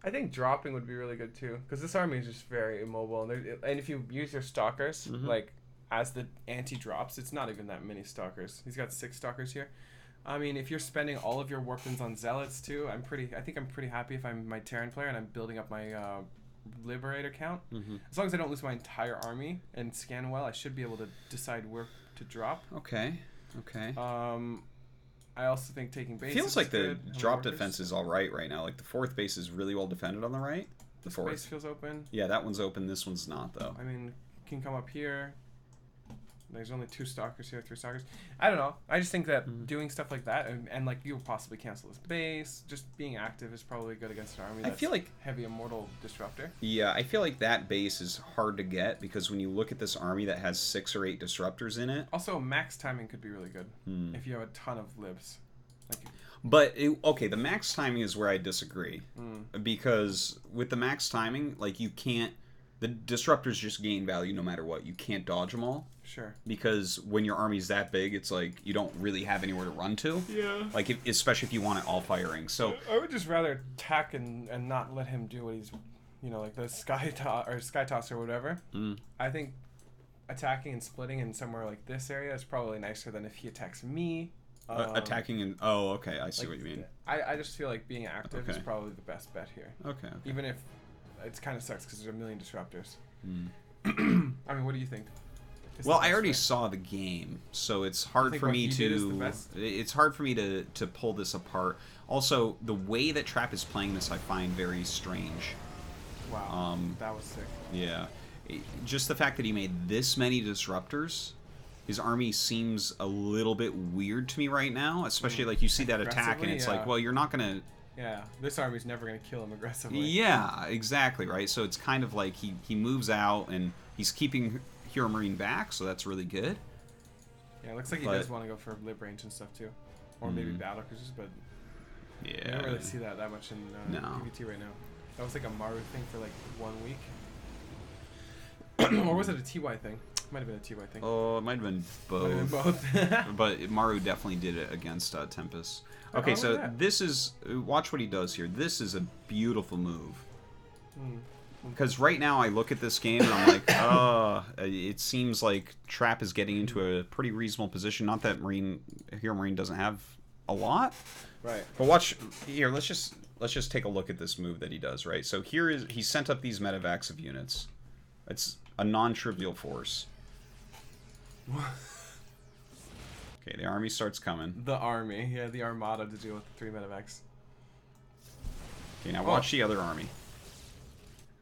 I think dropping would be really good too, because this army is just very immobile, and if you use your stalkers like as the anti-drops, it's not even that many stalkers. He's got 6 stalkers here. I mean, if you're spending all of your weapons on zealots too, I think I'm pretty happy if I'm my Terran player and I'm building up my Liberator count. As long as I don't lose my entire army and scan well, I should be able to decide where to drop. Okay. I also think taking bases Feels like is the good. drop defense is all right now. Like, the 4th base is really well defended on the right. The 4th base feels open. Yeah, that one's open. This one's not, though. I mean, can come up here. There's only 2 stalkers here, 3 stalkers. I don't know. I just think that doing stuff like that, and like you'll possibly cancel this base, just being active is probably good against an army that's I feel like heavy immortal disruptor. Yeah, I feel like that base is hard to get because when you look at this army that has 6 or 8 disruptors in it. Also, max timing could be really good if you have a ton of libs. But okay, the max timing is where I disagree because with the max timing, like the disruptors just gain value no matter what. You can't dodge them all. Sure. Because when your army's that big, it's like you don't really have anywhere to run to. Yeah. Like especially if you want it all firing. So I would just rather attack and not let him do what he's, like the sky toss or whatever. I think attacking and splitting in somewhere like this area is probably nicer than if he attacks me. Attacking and okay, I see what you mean. I just feel like being active is probably the best bet here. Okay. Even if it kind of sucks because there's a million disruptors. I mean, what do you think? Well, I already saw the game, so it's hard for me to. It's hard for me to pull this apart. Also, the way that Trap is playing this, I find very strange. Wow. That was sick. Yeah, just the fact that he made this many disruptors. His army seems a little bit weird to me right now, especially like you see that attack and it's like, well, you're not gonna. Yeah, this army's never gonna kill him aggressively. Yeah, exactly, right. So it's kind of like he moves out and he's keeping HeRoMaRine back, so that's really good. Yeah, it looks like he does want to go for lib range and stuff too, or maybe battle cruisers, but yeah, I don't really see that much in PvT right now. That was like a Maru thing for like 1 week, or was it a TY thing? Might have been a TY thing. Oh, it might have been both. But Maru definitely did it against Tempest. Okay, so this is... Watch what he does here. This is a beautiful move. because right now I look at this game and I'm like, it seems like Trap is getting into a pretty reasonable position. Not that HeRoMaRine doesn't have a lot, Right. but watch here. Let's just take a look at this move that he does. Right. So he sent up these medivacs of units. It's a non-trivial force. Okay, the army starts coming. The army, yeah, the armada to deal with the 3 medivacs. Okay, now watch the other army.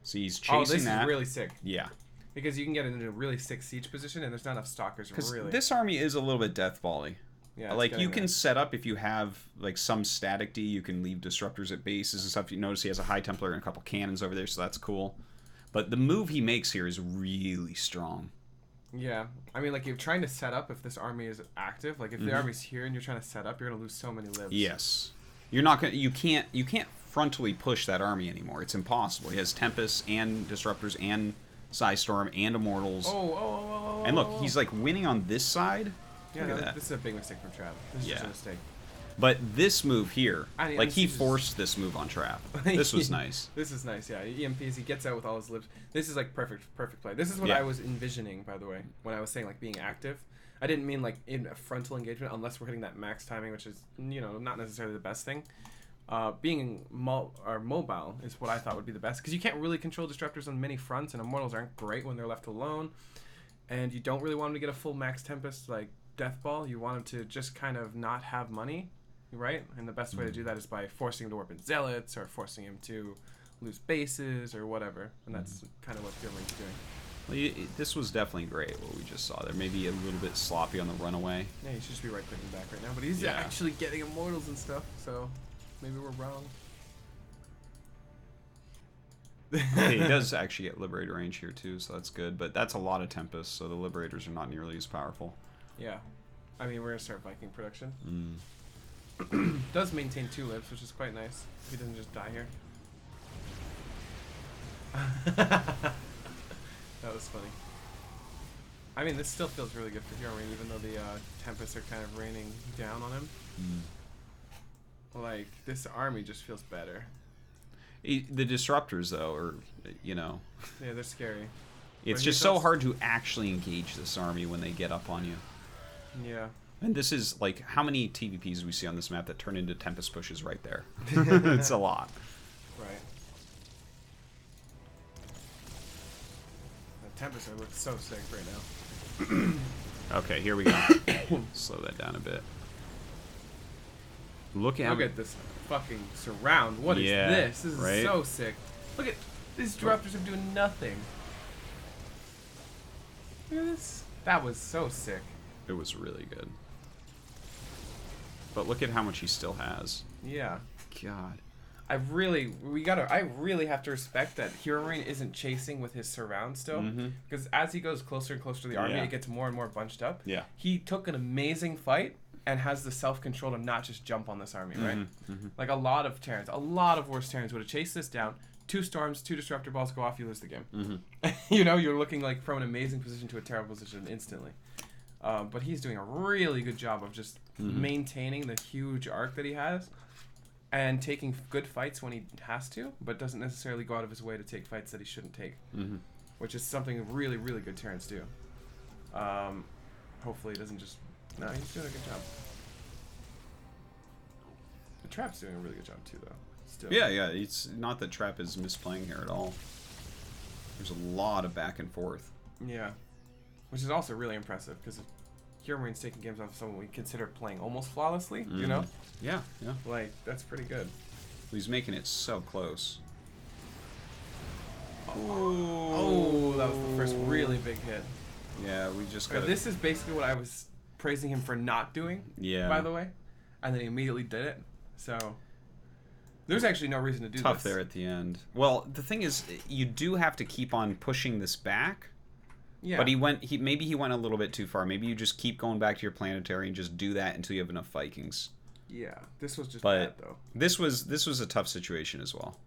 So he's Oh, chasing this that. is really sick. Yeah. Because you can get into a really sick siege position, and there's not enough stalkers, Because really. this army is a little bit deathbally. Yeah, it's like, getting you can there. set up, if you have, like, some static D, you can leave disruptors at bases and stuff. You notice he has a High Templar and a couple cannons over there, so that's cool. But the move he makes here is really strong. Yeah. I mean, like, you're trying to set up if this army is active. Like, if the army's here and you're trying to set up, you're going to lose so many lives. Yes. You're not gonna. You can't frontally push that army anymore. It's impossible. He has Tempests and Disruptors and Psystorm and Immortals. Oh. And look, he's like winning on this side. Yeah, Look at that. This is a big mistake from Trav. This is just a mistake. But this move here, I like, he this is- forced this move on Trap. This was nice. This is nice, yeah. EMPs, he gets out with all his lives. This is like perfect play. This is what Yeah. I was envisioning, by the way, when I was saying like being active. I didn't mean like in a frontal engagement, unless we're hitting that max timing, which is, you know, not necessarily the best thing. Being mobile is what I thought would be the best, because you can't really control disruptors on many fronts, and Immortals aren't great when they're left alone. And you don't really want them to get a full max Tempest like Death Ball. You want them to just kind of not have money, right? And the best way to do that is by forcing him to warp in Zealots, or forcing him to lose bases, or whatever. And that's kind of what HeRoMaRine's doing. Well, this was definitely great, what we just saw there. Maybe a little bit sloppy on the runaway. Yeah, he should just be right-clicking back right now. But he's Yeah. actually getting Immortals and stuff, so maybe we're wrong. Okay, he does actually get Liberator range here too, so that's good. But that's a lot of Tempest, so the Liberators are not nearly as powerful. Yeah. I mean, we're going to start Viking production. Mm. Does maintain 2 lives, which is quite nice. He doesn't just die here. That was funny. I mean, this still feels really good for HeRoMaRine, even though the Tempests are kind of raining down on him. Like, this army just feels better. The Disruptors, though, are, you know... Yeah, they're scary. It's But just he's so also- hard to actually engage this army when they get up on you. Yeah. And this is, like, how many TvPs do we see on this map that turn into Tempest pushes right there? It's a lot. Right. The Tempests are looking so sick right now. Okay, here we go. Slow that down a bit. Look at Look at this fucking surround. What is Yeah, this? This is right? so sick. Look at these disruptors are doing nothing. Look at this. That was so sick. It was really good. But look at how much he still has. Yeah. God. I really have to respect that HeRoMaRine isn't chasing with his surround still. Because as he goes closer and closer to the army, Yeah. it gets more and more bunched up. Yeah. He took an amazing fight and has the self-control to not just jump on this army, right? Like a lot of Terrans, a lot of worse Terrans would have chased this down. 2 storms, 2 disruptor balls go off, you lose the game. You know, you're looking like from an amazing position to a terrible position instantly. But he's doing a really good job of just maintaining the huge arc that he has and taking good fights when he has to, but doesn't necessarily go out of his way to take fights that he shouldn't take, which is something really, really good Terrans do. Hopefully he doesn't just... No, he's doing a good job. The Trap's doing a really good job too, though. Still. Yeah. It's not that Trap is misplaying here at all. There's a lot of back and forth. Yeah. Which is also really impressive, because HeRoMaRine's taking games off someone we consider playing almost flawlessly, you know? Yeah. Like, that's pretty good. He's making it so close. Oh, that was the first really big hit. Yeah, we just got This is basically what I was praising him for not doing, Yeah. by the way. And then he immediately did it. So, there's actually no reason to do Tough this. there at the end. Well, the thing is, you do have to keep on pushing this back. Yeah. But maybe he went a little bit too far. Maybe you just keep going back to your planetary and just do that until you have enough Vikings. Yeah. This was just But bad, though. this was a tough situation as well.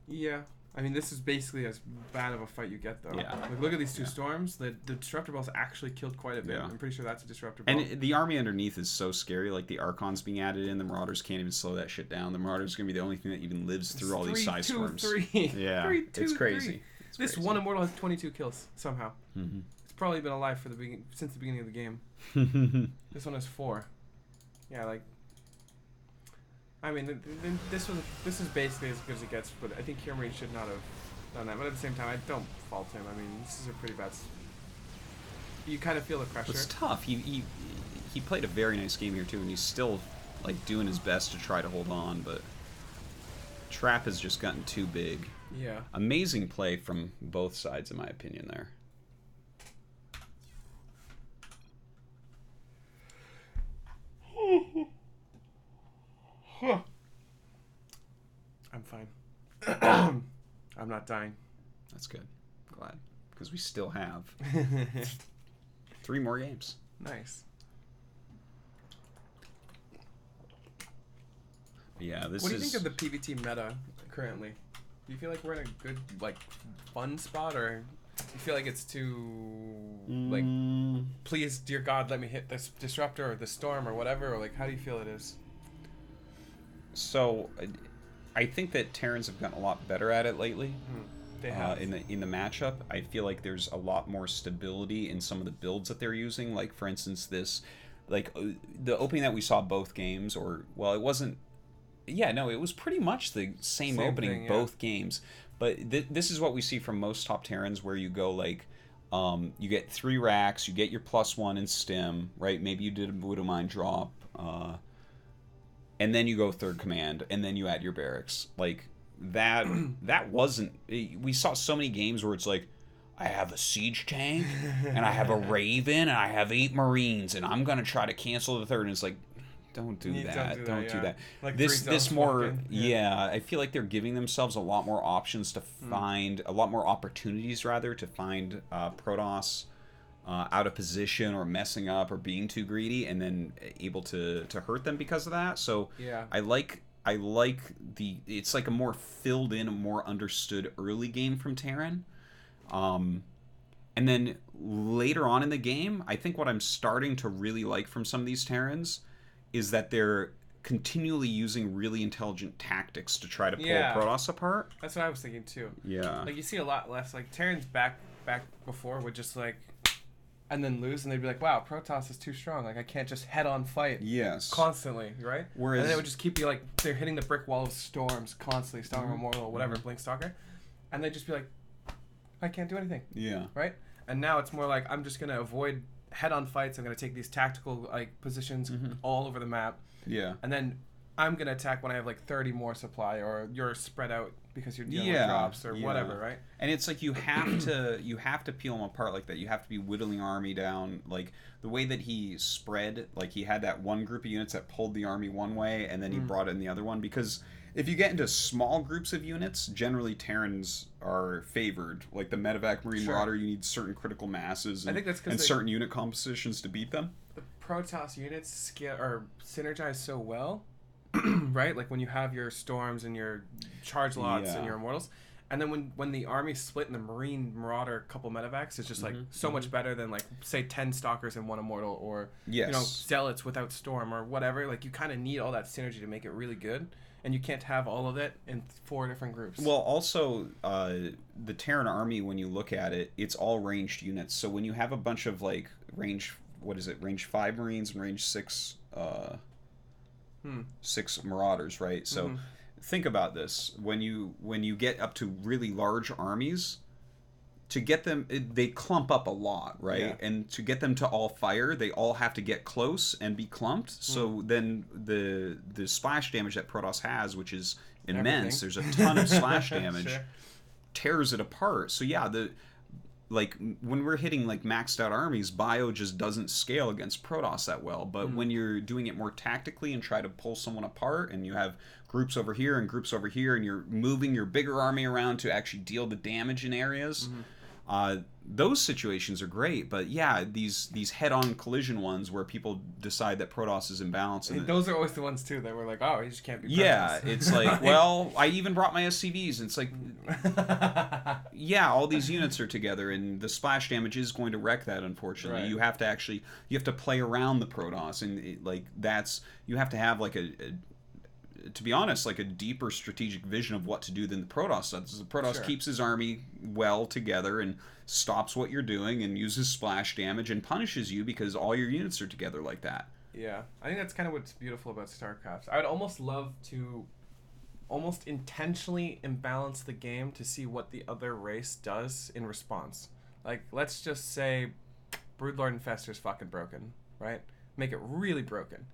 Yeah. I mean, this is basically as bad of a fight you get, though. Yeah. Like, look at these two storms. The disruptor balls actually killed quite a bit. Yeah. I'm pretty sure that's a disruptor ball. And the army underneath is so scary. Like, the Archons being added in, the Marauders can't even slow that shit down. The Marauders going to be the only thing that even lives through all these size storms. 3, Yeah, 3, 2, it's crazy. 3. It's This crazy. one Immortal has 22 kills, somehow. Mm-hmm. It's probably been alive for since the beginning of the game. This one has 4. Yeah, like... I mean, this is basically as good as it gets, but I think HeRoMaRine should not have done that. But at the same time, I don't fault him. I mean, this is a pretty bad... You kind of feel the pressure. It's tough. He played a very nice game here, too, and he's still, like, doing his best to try to hold on, but... Trap has just gotten too big. Yeah. Amazing play from both sides, in my opinion, there. I'm fine. I'm not dying. That's good. Glad. Because we still have 3 more games. Nice. Yeah, this is... What do you think of the PvT meta currently? Do you feel like we're in a good, like, fun spot, or do you feel like it's too, like, please, dear God, let me hit this disruptor or the storm or whatever, or, like, how do you feel it is? So, I think that Terrans have gotten a lot better at it lately. They have. In the matchup, I feel like there's a lot more stability in some of the builds that they're using. Like, for instance, this, like, the opening that we saw both games, or, well, it wasn't... Yeah, no, it was pretty much the same opening thing, yeah. both games. But this is what we see from most top Terrans, where you go, like, you get 3 racks, you get your +1 in stim, right? Maybe you did a Widowmine drop, and then you go 3rd command, and then you add your barracks. Like, that wasn't... We saw so many games where it's like, I have a siege tank, and I have a Raven, and I have 8 Marines, and I'm going to try to cancel the 3rd, and it's like... Don't do that. Don't do that. Like This more, yeah. I feel like they're giving themselves a lot more options to find, a lot more opportunities rather to find Protoss out of position or messing up or being too greedy, and then able to hurt them because of that. So yeah. I like the, it's like a more filled in, a more understood early game from Terran. And then later on in the game, I think what I'm starting to really like from some of these Terrans is that they're continually using really intelligent tactics to try to pull Protoss apart. That's what I was thinking too. Yeah. Like, you see a lot less, like, Terrans back before would just, like, and then lose, and they'd be like, wow, Protoss is too strong. Like, I can't just head-on fight constantly, right? Whereas... And then it would just keep you, like, they're hitting the brick wall of storms constantly, Storm Immortal, whatever, Blink Stalker, and they'd just be like, I can't do anything. Yeah. Right? And now it's more like, I'm just going to avoid head-on fights. I'm going to take these tactical, like, positions all over the map. Yeah. And then I'm going to attack when I have, like, 30 more supply, or you're spread out because you're dealing with drops or whatever, right? And it's like you have to peel them apart like that. You have to be whittling army down. Like, the way that he spread, like, he had that one group of units that pulled the army one way, and then he brought it in the other one. Because if you get into small groups of units, generally Terrans are favored. Like the Medivac Marine Marauder, you need certain critical masses and, I think that's and certain unit compositions to beat them. The Protoss units scale or synergize so well, right? Like when you have your storms and your charge lots and your immortals, and then when the army split in the Marine Marauder couple medivacs, it's just like so much better than, like, say 10 stalkers and 1 immortal, or you know, zealots without storm or whatever. Like, you kind of need all that synergy to make it really good. And you can't have all of it in 4 different groups. Well, also, the Terran army, when you look at it, it's all ranged units. So when you have a bunch of, like, range 5 Marines and range 6 Marauders, right? So think about this. When you get up to really large armies, to get them, they clump up a lot, right? Yeah. And to get them to all fire, they all have to get close and be clumped. So then the splash damage that Protoss has, which is immense, there's a ton of splash damage, tears it apart. So yeah, like when we're hitting like maxed out armies, bio just doesn't scale against Protoss that well. But when you're doing it more tactically and try to pull someone apart, and you have groups over here and groups over here, and you're moving your bigger army around to actually deal the damage in areas, Those situations are great, but yeah, these head-on collision ones where people decide that Protoss is imbalanced. And those are always the ones too that were like, oh, he just can't be. Yeah, Protoss. it's like, well, I even brought my SCVs, and it's like, yeah, all these units are together, and the splash damage is going to wreck that. Unfortunately, Right. you have to play around the Protoss, and you have to have like to be honest, like a deeper strategic vision of what to do than the Protoss does. The Protoss Sure. keeps his army well together and stops what you're doing and uses splash damage and punishes you because all your units are together like that. Yeah, I think that's kind of what's beautiful about StarCraft. I would almost love to almost intentionally imbalance the game to see what the other race does in response. Like, let's just say Broodlord Infestor's fucking broken, right? Make it really broken.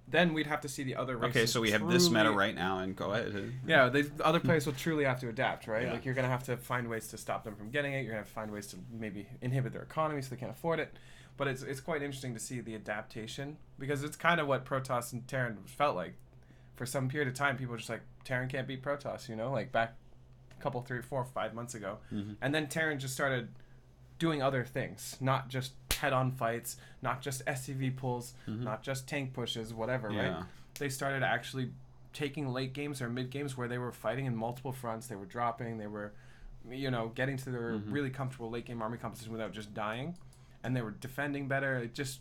Then we'd have to see the other races. Okay, so we have this meta right now, and go ahead. Yeah, the other players will truly have to adapt, right? Yeah. Like, you're going to have to find ways to stop them from getting it. You're going to have to find ways to maybe inhibit their economy so they can't afford it. But it's quite interesting to see the adaptation, because it's kind of what Protoss and Terran felt like. For some period of time, people were just like, Terran can't beat Protoss, you know? Like, back a couple, 3, 4, 5 months ago. Mm-hmm. And then Terran just started doing other things, not just head-on fights, not just SCV pulls, Mm-hmm. not just tank pushes, whatever, right? Yeah. They started actually taking late games or mid games where they were fighting in multiple fronts. They were dropping. They were, getting to their Mm-hmm. really comfortable late game army composition without just dying, and they were defending better. It just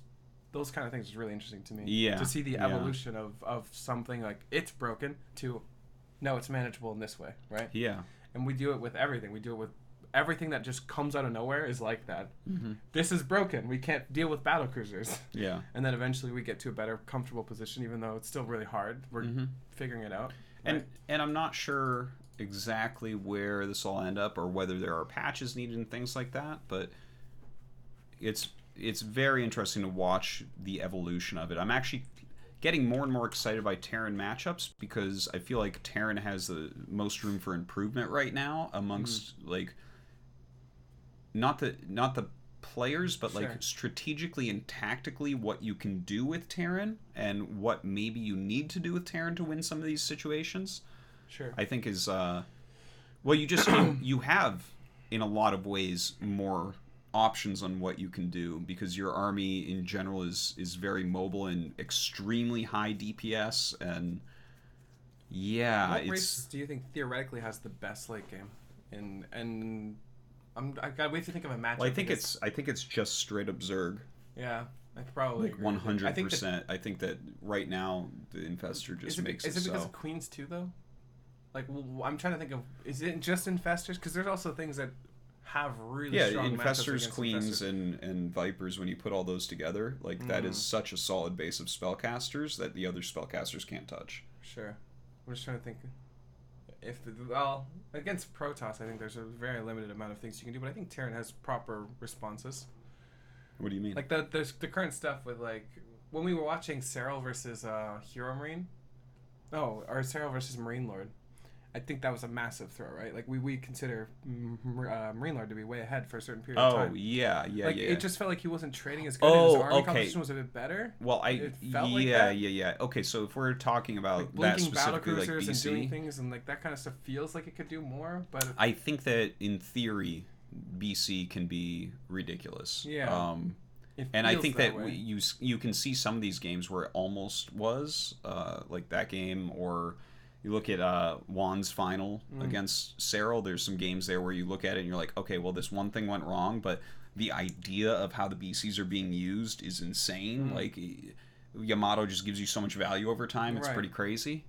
those kind of things is really interesting to me. Yeah. To see the Yeah. evolution of something like it's broken to, no, it's manageable in this way, right? Yeah. And we do it with everything. We do it with everything that just comes out of nowhere is like that. Mm-hmm. This is broken. We can't deal with battle cruisers. Yeah. And then eventually we get to a better, comfortable position, even though it's still really hard. We're Mm-hmm. figuring it out. And I'm not sure exactly where this will end up or whether there are patches needed and things like that, but it's very interesting to watch the evolution of it. I'm actually getting more and more excited by Terran matchups because I feel like Terran has the most room for improvement right now amongst like not the players, but Sure. like strategically and tactically what you can do with Terran and what maybe you need to do with Terran to win some of these situations. Sure. I think is you just you have in a lot of ways more options on what you can do because your army in general is very mobile and extremely high DPS, and yeah, What it's race do you think theoretically has the best late game? And I gotta wait to think of a matchup. well, I think because- it's just straight up Zerg. yeah. I could probably Like agree with you. I think 100%. I think that right now the Infestor just makes is it it because so. of Queens too though? Like, I'm trying to think of, is it just Infestors? Because there's also things that have really Yeah, strong matchups Infestors, against Queens, Infestors. and Vipers, when you put all those together, like that is such a solid base of spellcasters that the other spellcasters can't touch. Sure. I'm just trying to think. Against Protoss, I think there's a very limited amount of things you can do, but I think Terran has proper responses. What do you mean? Like the current stuff with like when we were watching Serral versus HeRoMaRine, or Serral versus Marine Lord. I think that was a massive throw, right? Like we consider Marine Lord to be way ahead for a certain period of time. yeah. It just felt like he wasn't trading as good. And his army okay. composition was a bit better. Well, It felt like that. yeah. Okay, so if we're talking about Like that blinking battle specifically, like cruisers and doing BC, things and like that kind of stuff feels like it could do more, but I think that in theory, BC can be ridiculous. Yeah. it And I feels think that way. you can see some of these games where it almost was, like that game, or you look at Juan's final against Serral. There's some games there where you look at it and you're like, okay, well, this one thing went wrong, but the idea of how the BCs are being used is insane. Like, Yamato just gives you so much value over time. It's Right. pretty crazy.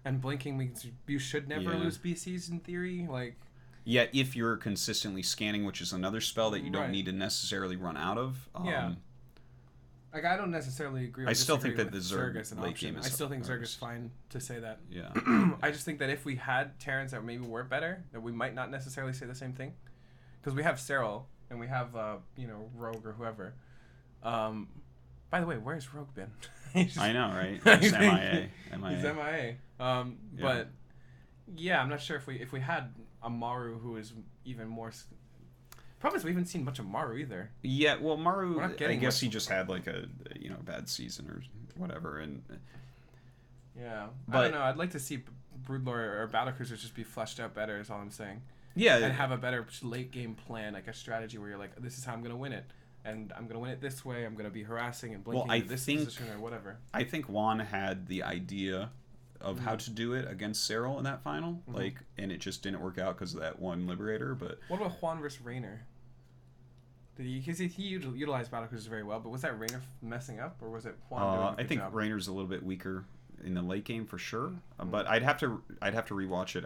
And blinking means you should never Yeah. lose BCs in theory. Like, Yet, if you're consistently scanning, which is another spell that you don't Right. need to necessarily run out of, Yeah. like I don't necessarily agree. Or I still disagree think that with the Zerg as an late option. game is I still think Zerg hardest. is fine to say that. yeah. I just think that if we had Terrans that maybe were better, that we might not necessarily say the same thing, because we have Serral and we have Rogue or whoever. By the way, where's Rogue been? I know, right? He's MIA. He's MIA. But yeah, I'm not sure if we had a Maru who is even more. Problem is we haven't seen much of Maru either. Yeah, well, Maru, We're not I getting guess much. he just had like a bad season or whatever, and Yeah, I But- don't know. I'd like to see Broodlord or Battlecruisers just be fleshed out better. Is all I'm saying. Yeah. and have a better late game plan, like a strategy where you're like, this is how I'm gonna win it, and I'm gonna win it this way. I'm gonna be harassing and blinking I to this think- position or whatever. I think Juan had the idea of how to do it against Cyril in that final, like, and it just didn't work out because of that one Liberator. But What about Juan versus Raynor? Did he? Because he utilized battle cruisers very well, but was that Raynor messing up, or was it Juan doing a I good think job? Raynor's a little bit weaker in the late game for sure. But I'd have to rewatch it.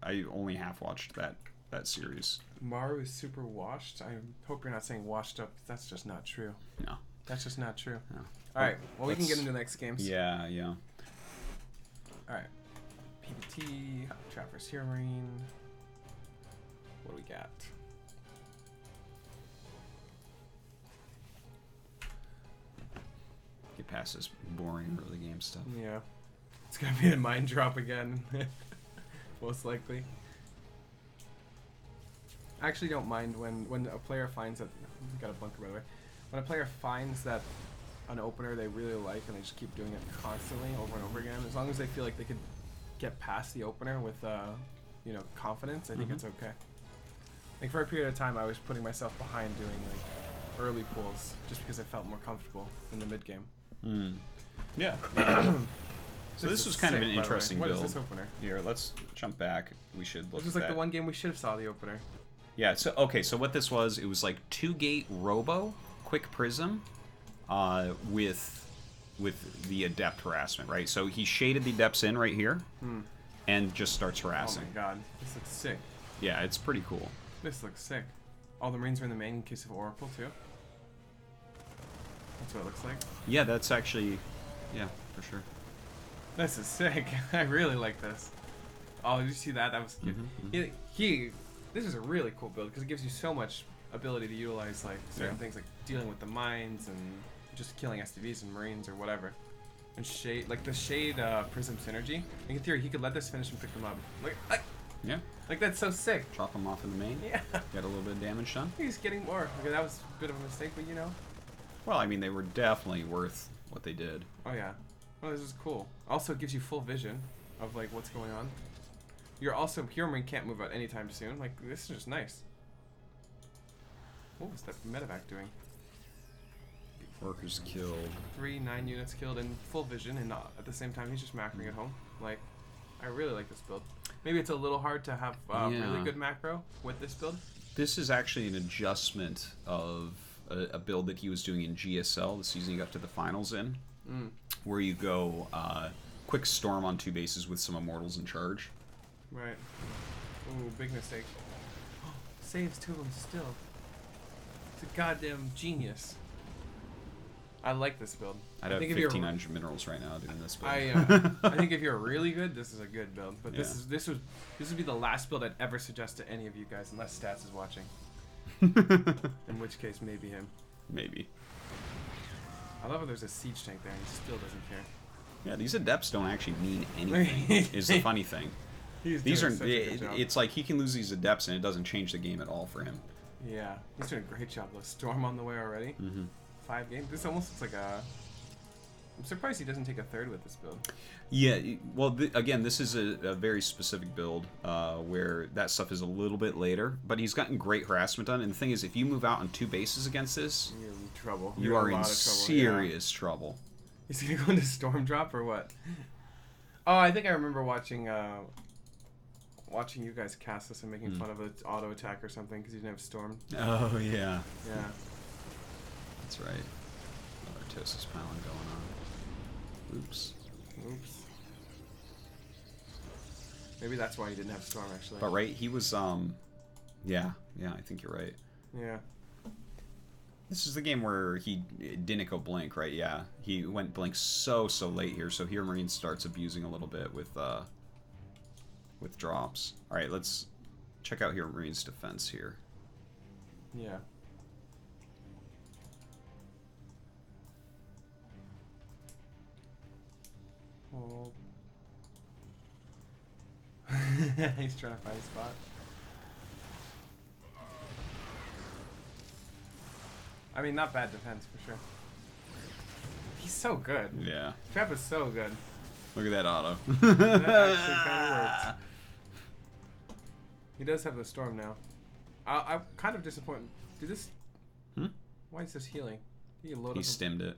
I only half watched that series. Maru is super washed. I hope you're not saying washed up. That's just not true. No. That's just not true. No. All right. Well, we can Let's- get into the next games. Yeah, yeah. All right. PBT, Trap vs. HeRoMaRine. What do we got? Get past this boring early game stuff. Yeah. It's going to be a mind drop again. Most likely. I actually don't mind when a player finds that... Got a bunker, by the way. When a player finds that an opener they really like and they just keep doing it constantly over and over again, as long as they feel like they could get past the opener with, confidence, I think it's okay. Like, for a period of time, I was putting myself behind doing, like, early pulls just because I felt more comfortable in the mid-game. Yeah. So this is was kind of sick, an by the way. interesting What build. is this opener? Here, let's jump back. We should look This was at like that. the one game we should have saw the opener. Yeah, so so what this was, it was like 2-gate Robo, Quick Prism, with the Adept harassment, right? So he shaded the Adepts in right here, and just starts Oh harassing. my god, this looks sick. Yeah, it's pretty cool. This looks sick. All the Marines are in the main in case of Oracle too. That's what it looks like. Yeah, that's actually, yeah, for sure. This is sick. I really like this. Oh, did you see that? That was cute. This is a really cool build because it gives you so much ability to utilize like certain things like dealing with the mines and just killing STVs and Marines or whatever. And shade, like the shade prism synergy. In theory, he could let this finish and pick them up. Yeah, Like that's so sick. drop them off in the main. Yeah. Get a little bit of damage done. He's getting more. Okay, that was a bit of a mistake, but you know. Well, I mean, they were definitely worth what they did. Oh yeah. Oh, this is cool. Also, it gives you full vision of like what's going on. You're also HeRoMaRine can't move out anytime soon. Like this is just nice. What was that medivac doing? Workers killed. 9 units killed and full vision, and at the same time he's just macroing at home. Like, I really like this build. Maybe it's a little hard to have really Yeah. good macro with this build. This is actually an adjustment of a build that he was doing in GSL, the season he got to the finals in, where you go quick storm on 2 bases with some immortals in charge. Right. Ooh, big mistake. Saves 2 of them still. It's a goddamn genius. I like this build. I'd I have think if you're 1,500 minerals right now doing this build. I think if you're really good, this is a good build. But Yeah. this would be the last build I'd ever suggest to any of you guys, unless Stats is watching. In which case, maybe him. Maybe. I love how there's a siege tank there, and he still doesn't care. Yeah, these adepts don't actually mean anything. Is the funny thing. These are. such a good job. It's like he can lose these adepts and it doesn't change the game at all for him. Yeah, he's doing a great job though. Storm on the way already. 5 games. This almost looks like a. I'm surprised he doesn't take a third with this build. Yeah, well, again, this is a very specific build where that stuff is a little bit later, but he's gotten great harassment done. And the thing is, if you move out on 2 bases against this, You're in trouble. you You're are a in lot of trouble, serious trouble. Yeah. He's gonna go into Storm Drop or what? Oh, I think I remember watching you guys cast this and making fun of an auto attack or something because you didn't have Storm. Oh, yeah. Yeah. That's right. Another Tosis piling going on. Oops. Oops. Maybe that's why he didn't have Storm actually. But right, he was, yeah, I think you're right. Yeah. This is the game where he didn't go blink, right? Yeah, he went blink so late here, so HeRoMaRine starts abusing a little bit with drops. All right, let's check out HeRoMaRine's defense here. Yeah. Oh. He's trying to find a spot. I mean, not bad defense for sure. He's so good. Yeah. Trap is so good. Look at that auto. That actually kind of worked. He does have the storm now. I'm kind of disappointed. Did this? Why is this healing? He stimmed it.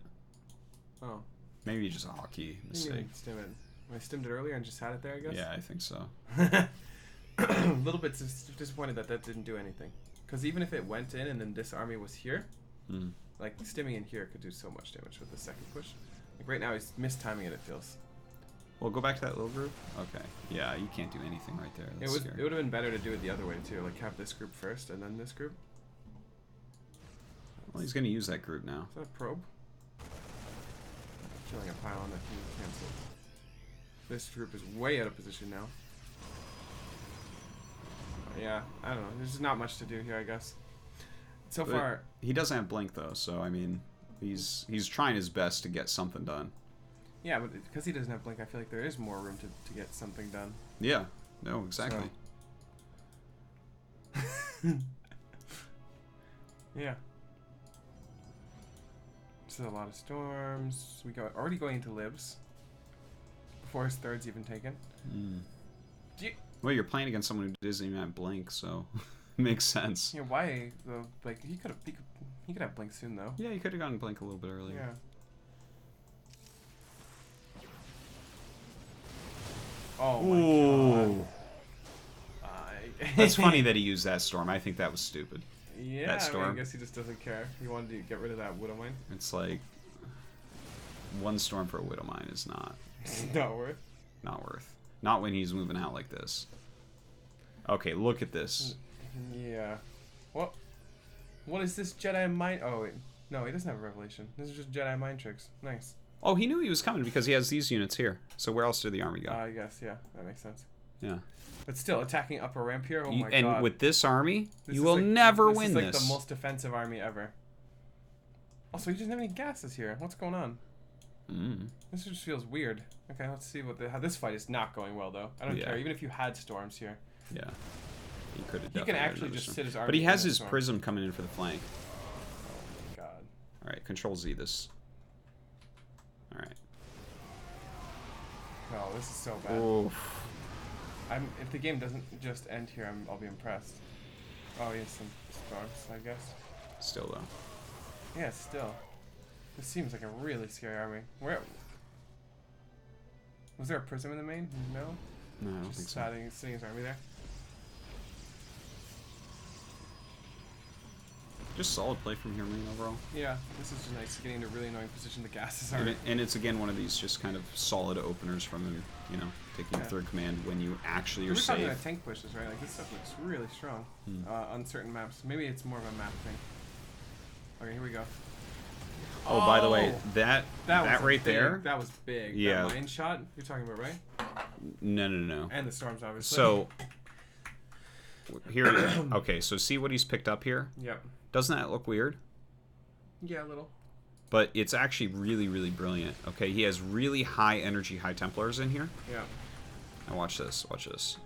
Oh. Maybe just a hotkey mistake. Stim it. I stimmed it earlier and just had it there, I guess. Yeah, I think so. A little bit disappointed that didn't do anything. Because even if it went in and then this army was here, like stimming in here could do so much damage with the second push. Like right now he's mistiming it. It feels. Well, go back to that little group. Okay. Yeah, you can't do anything right there. That's It scary. would have been better to do it the other way too. Like have this group first and then this group. Well, he's gonna use that group now. Is that a probe? Killing a pylon that can be cancelled. This group is way out of position now. Yeah, I don't know. There's not much to do here, I guess. So But far, he doesn't have blink though, so I mean, he's trying his best to get something done. yeah, but because he doesn't have blink, I feel like there is more room to get something done. Yeah. No, exactly. So. Yeah. This is a lot of storms. We go already going into libs before his third's even taken. Do you, Well, you're playing against someone who doesn't even have blink, so makes sense. yeah, why though? Like he could have blink soon though. Yeah, you could have gotten blink a little bit earlier. Yeah. Oh my Ooh. god. That's funny that he used that storm. I think that was stupid. Yeah, that I storm. guess he just doesn't care. He wanted to get rid of that Widow Mine. It's like one storm for a Widow Mine is not Not worth. Not when he's moving out like this. Okay, look at this. Yeah. What is this Jedi mind? Oh wait, no, he doesn't have a revelation. This is just Jedi mind tricks. Nice. Oh, he knew he was coming because he has these units here. So where else did the army go? I guess yeah, that makes sense. Yeah. But still, attacking upper ramp here. Oh You- my and god. with this army, This you is will like- never this win is like this. the most defensive army ever. Also, he doesn't have any gases here. What's going on? This just feels weird. Okay, let's see how this fight is not going well though. I don't Yeah. care. Even if you had storms here, Yeah. He could have. he can actually just sit his army. But he in has a his storm. prism coming in for the flank. Oh my god. All right, Control Z this. All right. Oh, this is so bad. Oof. If the game doesn't just end here, I'll be impressed. Oh, he has some storms, I guess. Still though. Yeah, still. This seems like a really scary army. Where? Was there a prism in the main? No. No, I don't Just think so. sitting his army there. Just solid play from HeRoMaRine overall. Yeah, this is just nice. Getting into a really annoying position. The gases And, are. and it's again one of these just kind of solid openers from him, you know, taking Yeah. third command when you actually We are were talking safe. about tank pushes, right? Like this stuff looks really strong on certain maps. Maybe it's more of a map thing. Okay, here we go. Oh, by the way, that was right big, there. That was big. Yeah. That mine shot you're talking about, right? No. And the storms, obviously. So here, okay. So see what he's picked up here. Yep. Doesn't that look weird? Yeah, a little. But it's actually really, really brilliant. Okay, he has really high energy High Templars in here. Yeah. Now watch this. Watch this.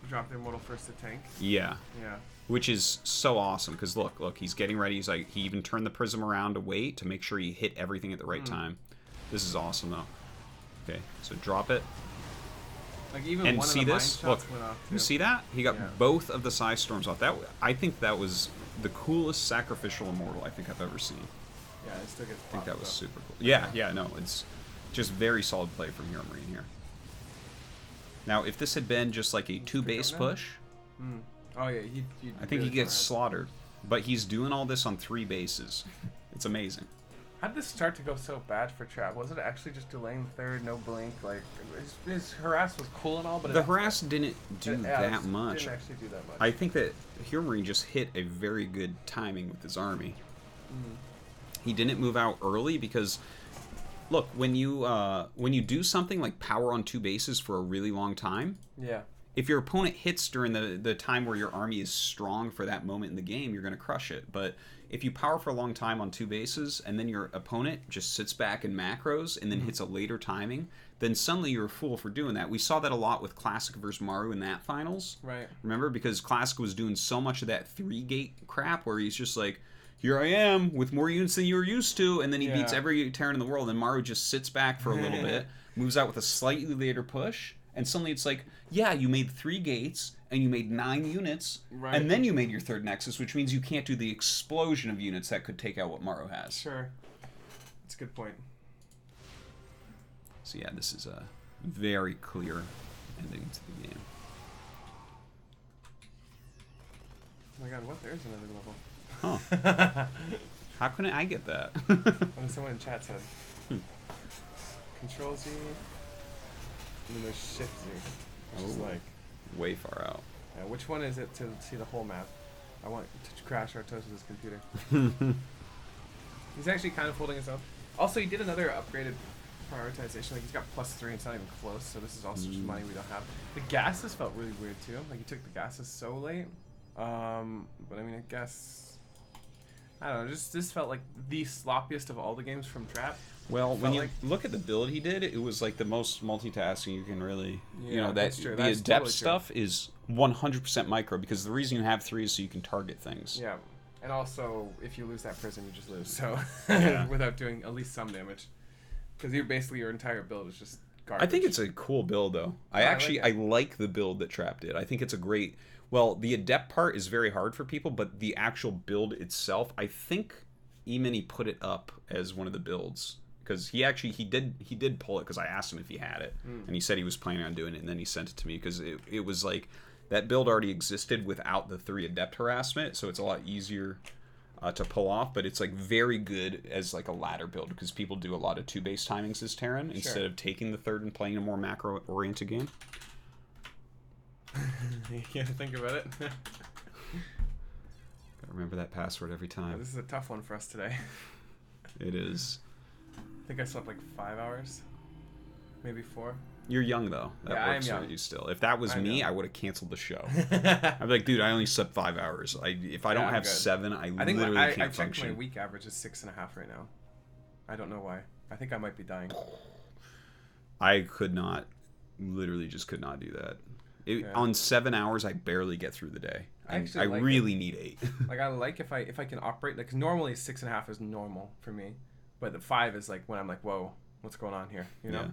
Drop the immortal first to tank. Yeah. Yeah. Which is so awesome because look, he's getting ready. He's like, he even turned the prism around to wait to make sure he hit everything at the right time. This is awesome though. Okay, so drop it. Like even And one see of the this? mine shots Look, went off. You too. see that? He got Yeah. both of the Psy Storms off. I think that was the coolest sacrificial immortal I think I've ever seen. Yeah, it still gets. I think that was super cool. Yeah, no, it's just very solid play from HeRoMaRine here. Now, if this had been just like a 2-base now? push, Oh yeah, I think he gets slaughtered. But he's doing all this on 3 bases. It's amazing. How did this start to go so bad for Trap? Was it actually just delaying the third, no blink? Like his harass was cool and all, but The harass didn't do it that much. Didn't actually do that much. I think that HeRoMaRine just hit a very good timing with his army. He didn't move out early because, look, when you do something like power on 2 bases for a really long time, Yeah. if your opponent hits during the time where your army is strong for that moment in the game, you're going to crush it. But if you power for a long time on 2 bases and then your opponent just sits back in macros and then hits a later timing, then suddenly you're a fool for doing that. We saw that a lot with Classic versus Maru in that finals. Right. Remember? Because Classic was doing so much of that 3-gate crap where he's just like, here I am with more units than you were used to, and then he beats every Terran in the world, and Maru just sits back for a little bit, moves out with a slightly later push, And suddenly it's like, yeah, you made 3 gates, and you made 9 units, Right. and then you made your 3rd nexus, which means you can't do the explosion of units that could take out what Morrow has. Sure. That's a good point. So yeah, this is a very clear ending to the game. Oh my god, what? There's another level. Huh. How couldn't I get that? When someone in chat said. Control Z. And then there's Shift Z. Which is Oh. like. Way far out. Yeah, which one is it to see the whole map? I want to crash Artos' computer. He's actually kind of holding his own. Also, he did another upgraded prioritization. Like, he's got +3 and it's not even close, so this is also just money we don't have. The gases felt really weird, too. Like, he took the gases so late. But I mean, I guess... I don't know, this felt like the sloppiest of all the games from Trap. Well, when you like- look at the build he did, it was like the most multitasking you can really... you Yeah, know, that that's true. the That's Adept totally true. stuff is 100% micro, because the reason you have 3 is so you can target things. Yeah. And also, if you lose that prison, you just lose. So, Yeah. without doing at least some damage. Because your entire build is just garbage. I think it's a cool build, though. I I like the build that Trap did. I think it's a great... Well, the Adept part is very hard for people, but the actual build itself, I think E-Mini put it up as one of the builds. Because he did pull it, because I asked him if he had it. And he said he was planning on doing it, and then he sent it to me, because it was like... That build already existed without the 3 Adept harassment, so it's a lot easier to pull off, but it's like very good as like a ladder build, because people do a lot of 2 base timings as Terran instead of taking the 3rd and playing a more macro oriented game. You gotta think about it. Gotta remember that password every time. This is a tough one for us today. It is. I think I slept like 5 hours. Maybe 4. You're young though. That Yeah, I am works for young. you still. If that was I'm me, young. I would have canceled the show. I'd be like, dude, I only slept 5 hours. If I don't I'm have good. 7, I think literally I can't checked function. my week average is 6.5 right now. I don't know why. I think I might be dying. I could not, literally just could not do that. Yeah. On 7 hours, I barely get through the day. I And actually I like really need 8. Like I like if I can operate like 'cause normally 6.5 is normal for me, but the 5 is like when I'm like, whoa, what's going on here? You know, Yeah.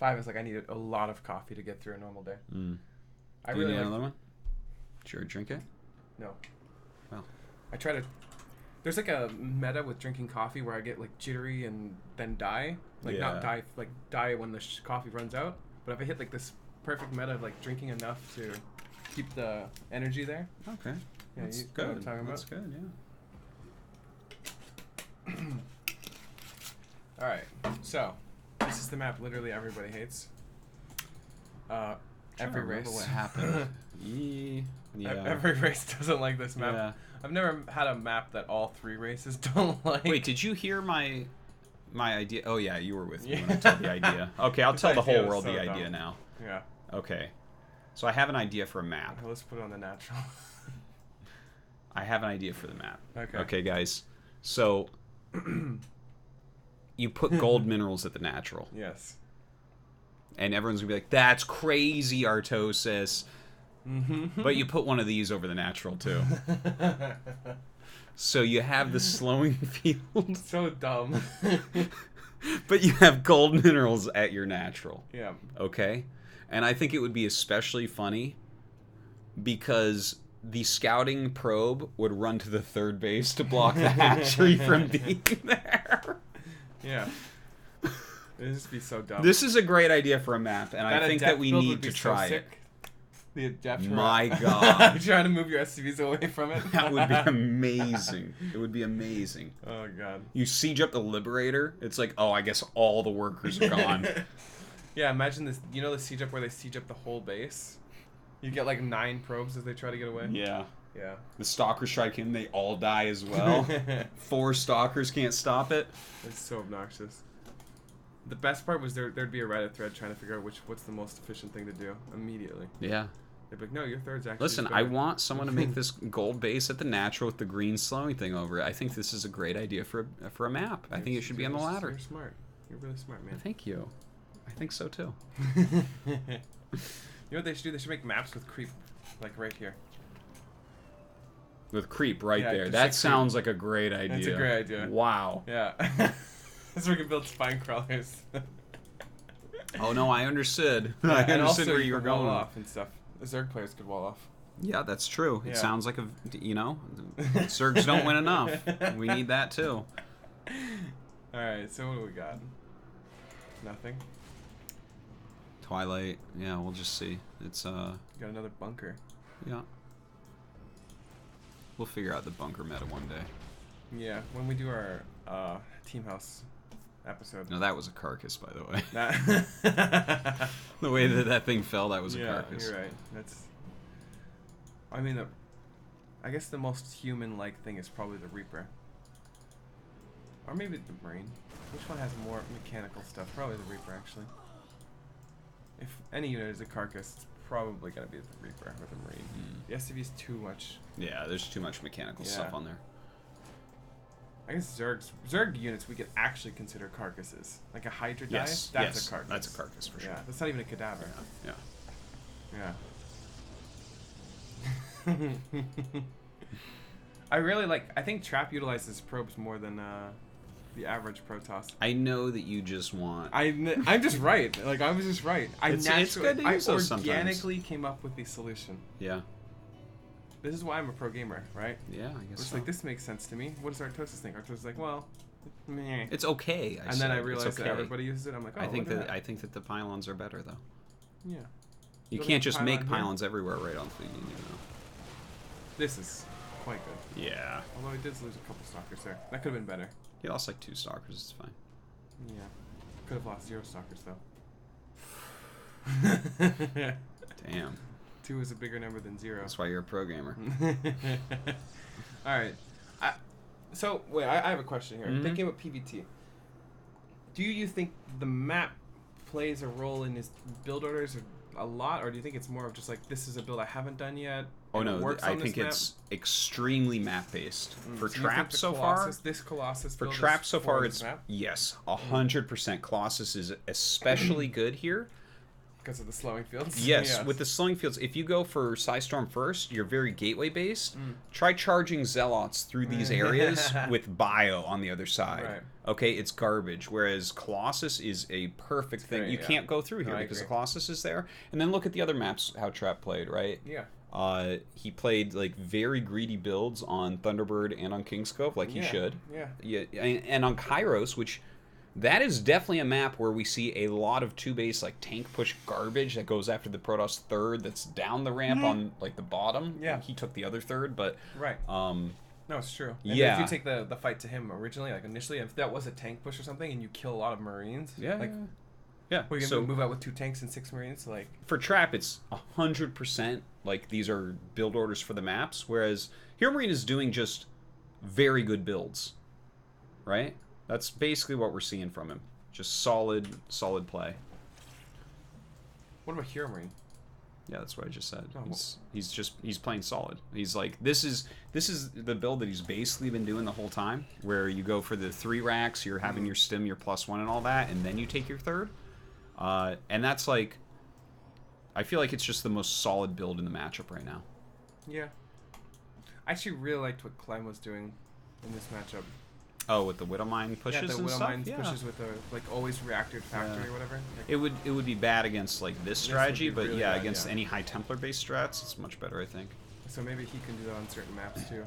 5 is like I need a lot of coffee to get through a normal day. I Do you really need like. another one? Sure, drink it. No. Well. I try to. There's like a meta with drinking coffee where I get like jittery and then die. Like not Yeah. die, like die when the coffee runs out. But if I hit like this perfect meta of like drinking enough to keep the energy there. Okay. Yeah, That's you know good. what I'm talking That's about. good, yeah. All right. So this is the map literally everybody hates. Every race. What happened? Yeah. Every race doesn't like this map. Yeah. I've never had a map that all 3 races don't like. Wait, did you hear my idea? Oh yeah, you were with me Yeah. when I told the idea. Okay, I'll This tell the idea whole was world so the idea dumb. now. Yeah. Okay. So I have an idea for a map. Let's put it on the natural. I have an idea for the map. Okay. Okay, guys. So you put gold minerals at the natural, Yes. and everyone's gonna be like, "That's crazy, Artosis." Mm-hmm. But you put one of these over the natural too. So you have the slowing field, So dumb. but you have gold minerals at your natural. Yeah. Okay? And I think it would be especially funny because the scouting probe would run to the 3rd base to block the hatchery from being there. Yeah. It'd just be so dumb. This is a great idea for a map, and I think that Adept we build need would be to so try it. sick. The Adept. My God. Trying to move your SCVs away from it. That would be amazing. It would be amazing. Oh god. You siege up the Liberator, it's like, oh, I guess all the workers are gone. Yeah, imagine this. You know the siege up where they siege up the whole base? You get like 9 probes as they try to get away? Yeah. Yeah. The Stalkers strike in, they all die as well. 4 Stalkers can't stop it. It's so obnoxious. The best part was there'd be a Reddit thread trying to figure out what's the most efficient thing to do immediately. Yeah. They'd be like, no, your 3rd's actually. Listen, better." I want someone to make this gold base at the natural with the green slowing thing over it. I think this is a great idea for a map. I think it should be on the ladder. You're smart. You're really smart, man. Thank you. I think so too. You know what they should do? They should make maps with creep, like right here. With creep right Yeah, there. just That like creep. sounds like a great idea. That's a great idea. Wow. Yeah. So we can build spine crawlers. Oh no, I understood. Yeah, I and understood also where you you were could wall going. off and stuff. The Zerg players could wall off. Yeah, that's true. Yeah. It sounds like Zergs don't win enough. We need that too. Alright, so what do we got? Nothing. Twilight. Yeah, we'll just see. It's Got another bunker. yeah. We'll figure out the bunker meta one day. Yeah, when we do our Team House episode. No, that was a carcass, by the way. That The way that thing fell, that was a yeah, carcass. you're right. That's. I mean, I guess the most human-like thing is probably the Reaper, or maybe the Marine. Which one has more mechanical stuff? Probably the Reaper, actually. If any unit is a carcass, it's probably gonna be the Reaper or the Marine. The SCV is too much. Yeah, there's too much mechanical Yeah. stuff on there. I guess Zerg units we could actually consider carcasses. Like a Hydra Yes, die, that's yes, a carcass. that's a carcass for sure. Yeah, that's not even a cadaver. Yeah. Yeah. I really like. I think Trap utilizes probes more than the average Protoss. I know that you just want. I'm just right. Like I was just right. It's good to use those sometimes. organically came up with the solution. Yeah. This is why I'm a pro gamer, right? Yeah, I guess It's so. like this makes sense to me. What does Artosis think? Artosis is like, well, meh. It's okay. And then I said. realized It's that okay. everybody uses it. I'm like, oh, I think look at I think that the pylons are better though. Yeah. You Go to can't the just make pylon here. pylons everywhere right on the you know. This is quite good. Yeah. Although he did lose a couple stalkers there. That could have been better. He lost like 2 stalkers. It's fine. Yeah. Could have lost 0 stalkers though. Damn. 2 is a bigger number than 0. That's why you're a pro gamer. All right. So wait, I have a question here. Mhm. Thinking about PvT, do you think the map plays a role in his build orders a lot, or do you think it's more of just like this is a build I haven't done yet? Oh and it no, works I on think this map? it's extremely map based. For So you think traps the so far, Colossus, this Colossus for build is traps so for far, this it's map? yes, 100%. Colossus is especially good here. Because of the slowing fields. Yes, with the slowing fields. If you go for Psystorm first, you're very gateway based. Try charging Zealots through these areas with Bio on the other side. Right. Okay, it's garbage. Whereas Colossus is a perfect thing. great, You yeah. can't go through here No, I because the agree. Colossus is there. And then look at the other maps how Trap played, right? Yeah. He played like very greedy builds on Thunderbird and on Kingscove, like he Yeah, should. yeah. Yeah, and on Kairos, which that is definitely a map where we see a lot of 2-base like tank push garbage that goes after the Protoss third that's down the ramp on like the bottom. Yeah. He took the other third, but Right. No, it's true. And Yeah. if you take the fight to him originally, like initially, if that was a tank push or something, and you kill a lot of Marines, like, yeah. we're gonna So move out with 2 tanks and 6 Marines, like, for Trap, it's 100% like these are build orders for the maps, whereas HeRoMaRine is doing just very good builds, right? That's basically what we're seeing from him. Just solid play. what about HeRoMaRine? Yeah, that's what I just said. Oh, He's playing solid. He's like this is the build that he's basically been doing the whole time, where you go for the 3 racks, you're having your stim, your +1 and all that, and then you take your third. And that's like, I feel like it's just the most solid build in the matchup right now. Yeah. I actually really liked what Clem was doing in this matchup. Oh, with the Widowmine pushes Yeah, the and Widow stuff. Mines Yeah. pushes with the like always reactor factory Yeah. or whatever. Like, It would be bad against like this strategy, be but really yeah, bad, against yeah. any high Templar based strats, it's much better, I think. so maybe he can do that on certain maps too.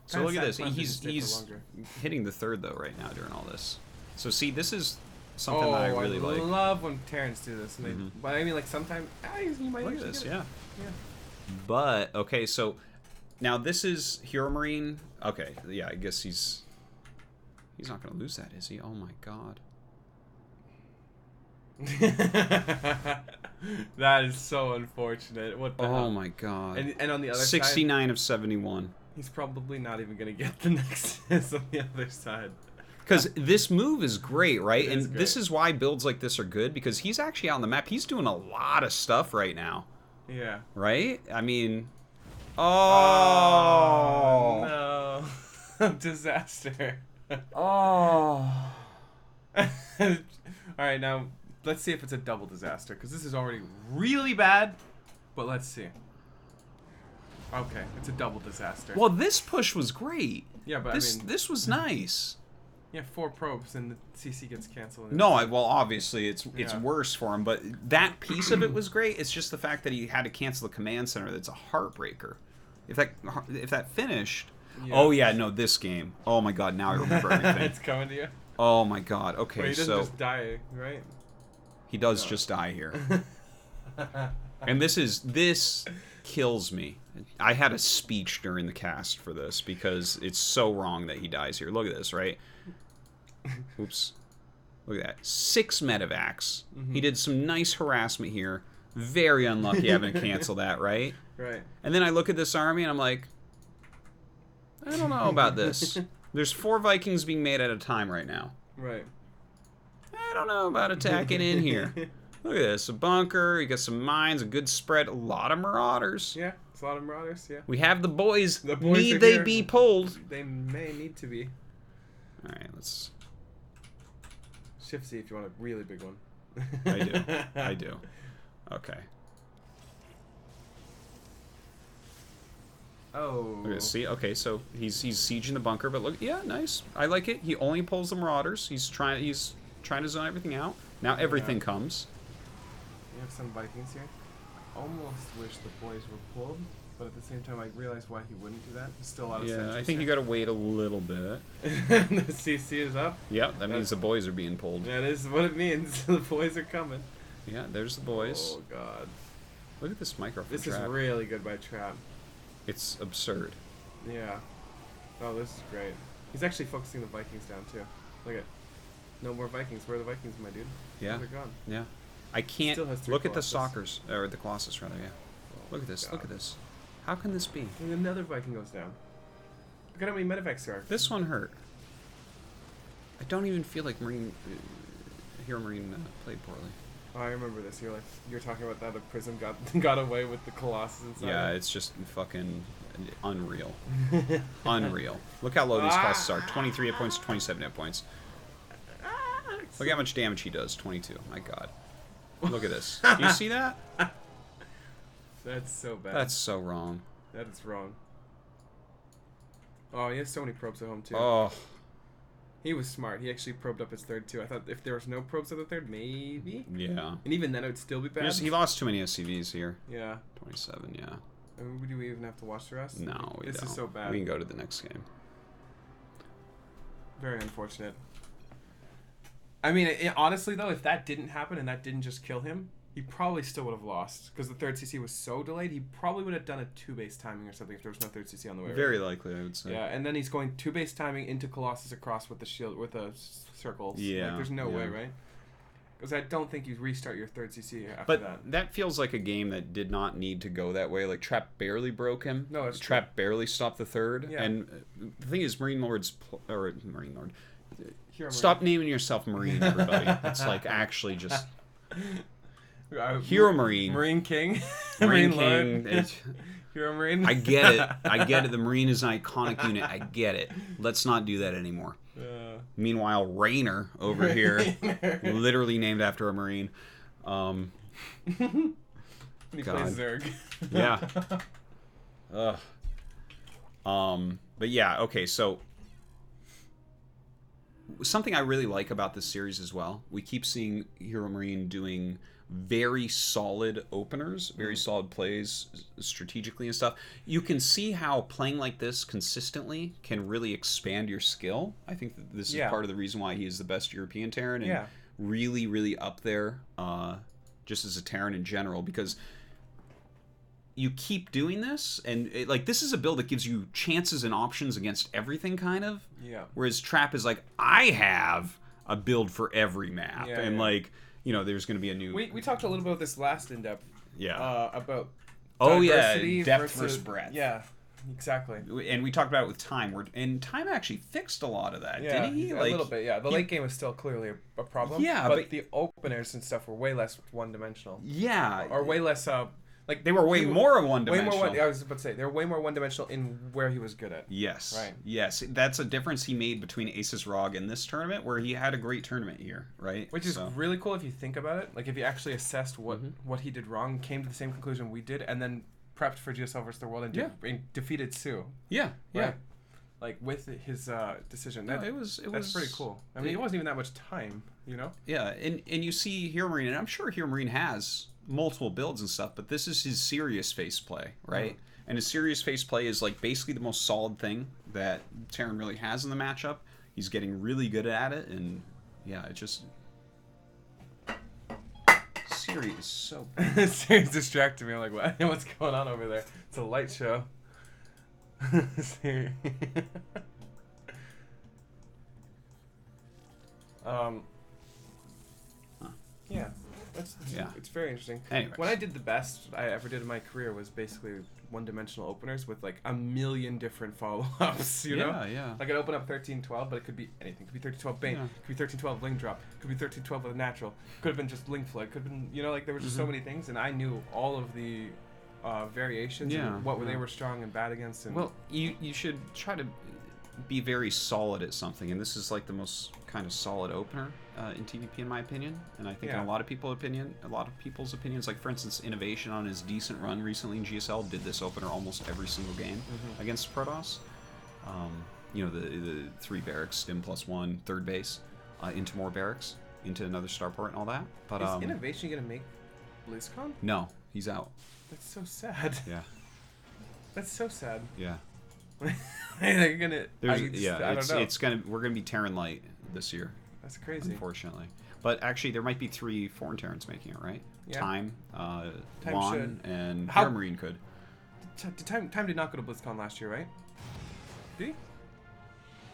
So Kinda look at sad this. Clem didn't stay for He's longer. hitting the third though right now during all this. So see, this is something Oh, that I really like. love when Terrans do this. And they, but I mean, like sometimes he might Look at actually this, get it. yeah. Yeah. But okay, so now this is HeRoMaRine. Okay, yeah, I guess he's not gonna lose that, is he? Oh my god. That is so unfortunate. What the Oh hell? my god. And on the other side, 69 of 71. he's probably not even gonna get the next assist on the other side. Because this move is great, right? It And is this great. is why builds like this are good, because he's actually out on the map. He's doing a lot of stuff right now, Yeah. right? I mean, oh, no. Disaster. oh. All right, now let's see if it's a double disaster, because this is already really bad. But let's see. Okay, it's a double disaster. Well, this push was great. yeah, but This I mean, this was nice. Yeah, 4 probes and the CC gets canceled. No, well, obviously it's Yeah. worse for him, but that piece of it was great. It's just the fact that he had to cancel the command center that's a heartbreaker. If that finished, Yeah. oh yeah, no, this game. Oh my god, now I remember everything. It's coming to you. Oh my god. Okay, Wait, he doesn't so just die, right? he does just die here, and this kills me. I had a speech during the cast for this because it's so wrong that he dies here. Look at this, right? Oops. Look at that. 6 medivacs. He did some nice harassment here. Very unlucky having to cancel that, right? Right. And then I look at this army and I'm like, I don't know about this. There's 4 Vikings being made at a time right now. Right. I don't know about attacking in here. Look at this. A bunker. You got some mines, a good spread. A lot of marauders. Yeah, it's a lot of marauders, yeah. We have the boys. The boys Need are they here. be pulled? They may need to be. Alright, let's... Shift C if you want a really big one. I do. I do. Okay. Oh. Look at this. See? Okay, so he's sieging the bunker, but look, yeah, nice. I like it. He only pulls the marauders. He's trying to zone everything out. Now everything comes. We have some Vikings here. I almost wish the boys were pulled, but at the same time I realized why he wouldn't do that. There's still a lot of Yeah, I think you gotta wait a little bit. The CC is up. Yeah, that means the boys are being pulled. That is what it means. The boys are coming. Yeah, there's the boys. Oh god. Look at this microphone This trap. is really good by Trap. It's absurd. Yeah. Oh, this is great. He's actually focusing the Vikings down too. Look at. No more Vikings. Where are the Vikings, my dude? Yeah. They're gone. Yeah. I can't Still has 3 look at the Colossus. Stalkers, or the Colossus rather, yeah. Look at this, God. look at this. How can this be? And another Viking goes down. Look at how many medevacs there are. This one hurt. I don't even feel like HeRoMaRine played poorly. Oh, I remember this. You're talking about that a Prism got away with the Colossus inside. Yeah, it's just fucking unreal. Unreal. Look how low these Colossus are. 23 hit points, 27 hit points. Look how much damage he does. 22. My god. Look at this. Do you see that? That's so bad. That's so wrong. That is wrong. Oh, he has so many probes at home too. Oh. He was smart. He actually probed up his third too. I thought if there was no probes at the third, maybe. Yeah. And even then, it would still be bad. He lost too many SCVs here. Yeah. 27, yeah. I mean, do we even have to watch the rest? No, we This don't. is so bad. We can go to the next game. Very unfortunate. I mean, honestly though, if that didn't happen and that didn't just kill him, he probably still would have lost because the third CC was so delayed. He probably would have done a 2-base timing or something if there was no third CC on the way. Very likely, I would say. Yeah, and then he's going 2-base timing into Colossus across with the shield with the circles. Yeah, like, there's no yeah. way, right? Because I don't think you restart your third CC after But that. that feels like a game that did not need to go that way. Like, Trap barely broke him. No, it's Trap barely stopped the third. Yeah. And the thing is, Marine Lord. HeRoMaRine. Stop naming yourself Marine, everybody. It's like actually just HeRoMaRine. Marine King. Marine Lord. King. It's- HeRoMaRine. I get it. I get it. The Marine is an iconic unit. I get it. Let's not do that anymore. Meanwhile, Rainer over here, literally named after a Marine. He God. plays Zerg. Yeah. But yeah, okay, so something I really like about this series as well, we keep seeing HeRoMaRine doing very solid openers, very solid plays strategically and stuff. You can see how playing like this consistently can really expand your skill. I think that this is part of the reason why he is the best European Terran and really, really up there just as a Terran in general, because you keep doing this, and like this is a build that gives you chances and options against everything, kind of. Yeah. Whereas Trap is like, I have a build for every map, Yeah, and yeah. like, you know, there's going to be a new. We talked a little bit about this last in depth. Yeah. About. Oh yeah, diversity depth versus breadth. Yeah. Exactly. And we talked about it with Time, and Time actually fixed a lot of that, Yeah, didn't he? a little bit. Yeah, the late game was still clearly a problem. Yeah, but but the openers and stuff were way less one-dimensional. Yeah. Or way less. Like They were way more one-dimensional. Way more. I was about to say they were way more one-dimensional in where he was good at. Yes. Right. Yes. That's a difference he made between Aces Rog and this tournament, where he had a great tournament here, right? Which is really cool if you think about it. Like if you actually assessed what he did wrong, came to the same conclusion we did, and then prepped for GSL versus the World and defeated Sue. Yeah. Yeah. Right. like with his decision. No, That, it was that's pretty cool. I mean, it wasn't even that much time, you know. Yeah, and you see HeRoMaRine, and I'm sure HeRoMaRine has multiple builds and stuff, but this is his serious face play, right? And his serious face play is like basically the most solid thing that Terran really has in the matchup. He's getting really good at it, and yeah, it just Siri is so. Siri's distracted me. I'm like, what? What's going on over there? It's a light show. Siri. Yeah, it's very interesting. Anyways. What I did the best I ever did in my career was basically one-dimensional openers with like a million different follow-ups. You know? Yeah. Like I'd open up 13-12, but it could be anything. It could be 13-12 Bane. Yeah. It could be 13-12 Ling Drop. It could be 13-12 with a natural. Could have been just Ling Flood. Could have been, you know, like there were just so many things, and I knew all of the variations and what they were strong and bad against. And Well, you should try to be very solid at something, and this is like the most kind of solid opener in TvP in my opinion, and I think in a lot of people's opinions, like for instance, Innovation on his decent run recently in GSL did this opener almost every single game against Protoss. You know, the 3 barracks, stim +1, third base, into more barracks, into another starport and all that. But is Innovation gonna make BlizzCon? no, he's out. That's so sad. Yeah. That's so sad. Yeah. They're gonna. I don't know. We're gonna be Terran light this year. That's crazy. Unfortunately, but actually there might be 3 foreign Terrans making it, right? Yeah. Time Time Juan, should. and How- HeRoMaRine could. Time did not go to BlizzCon last year, right? Did he?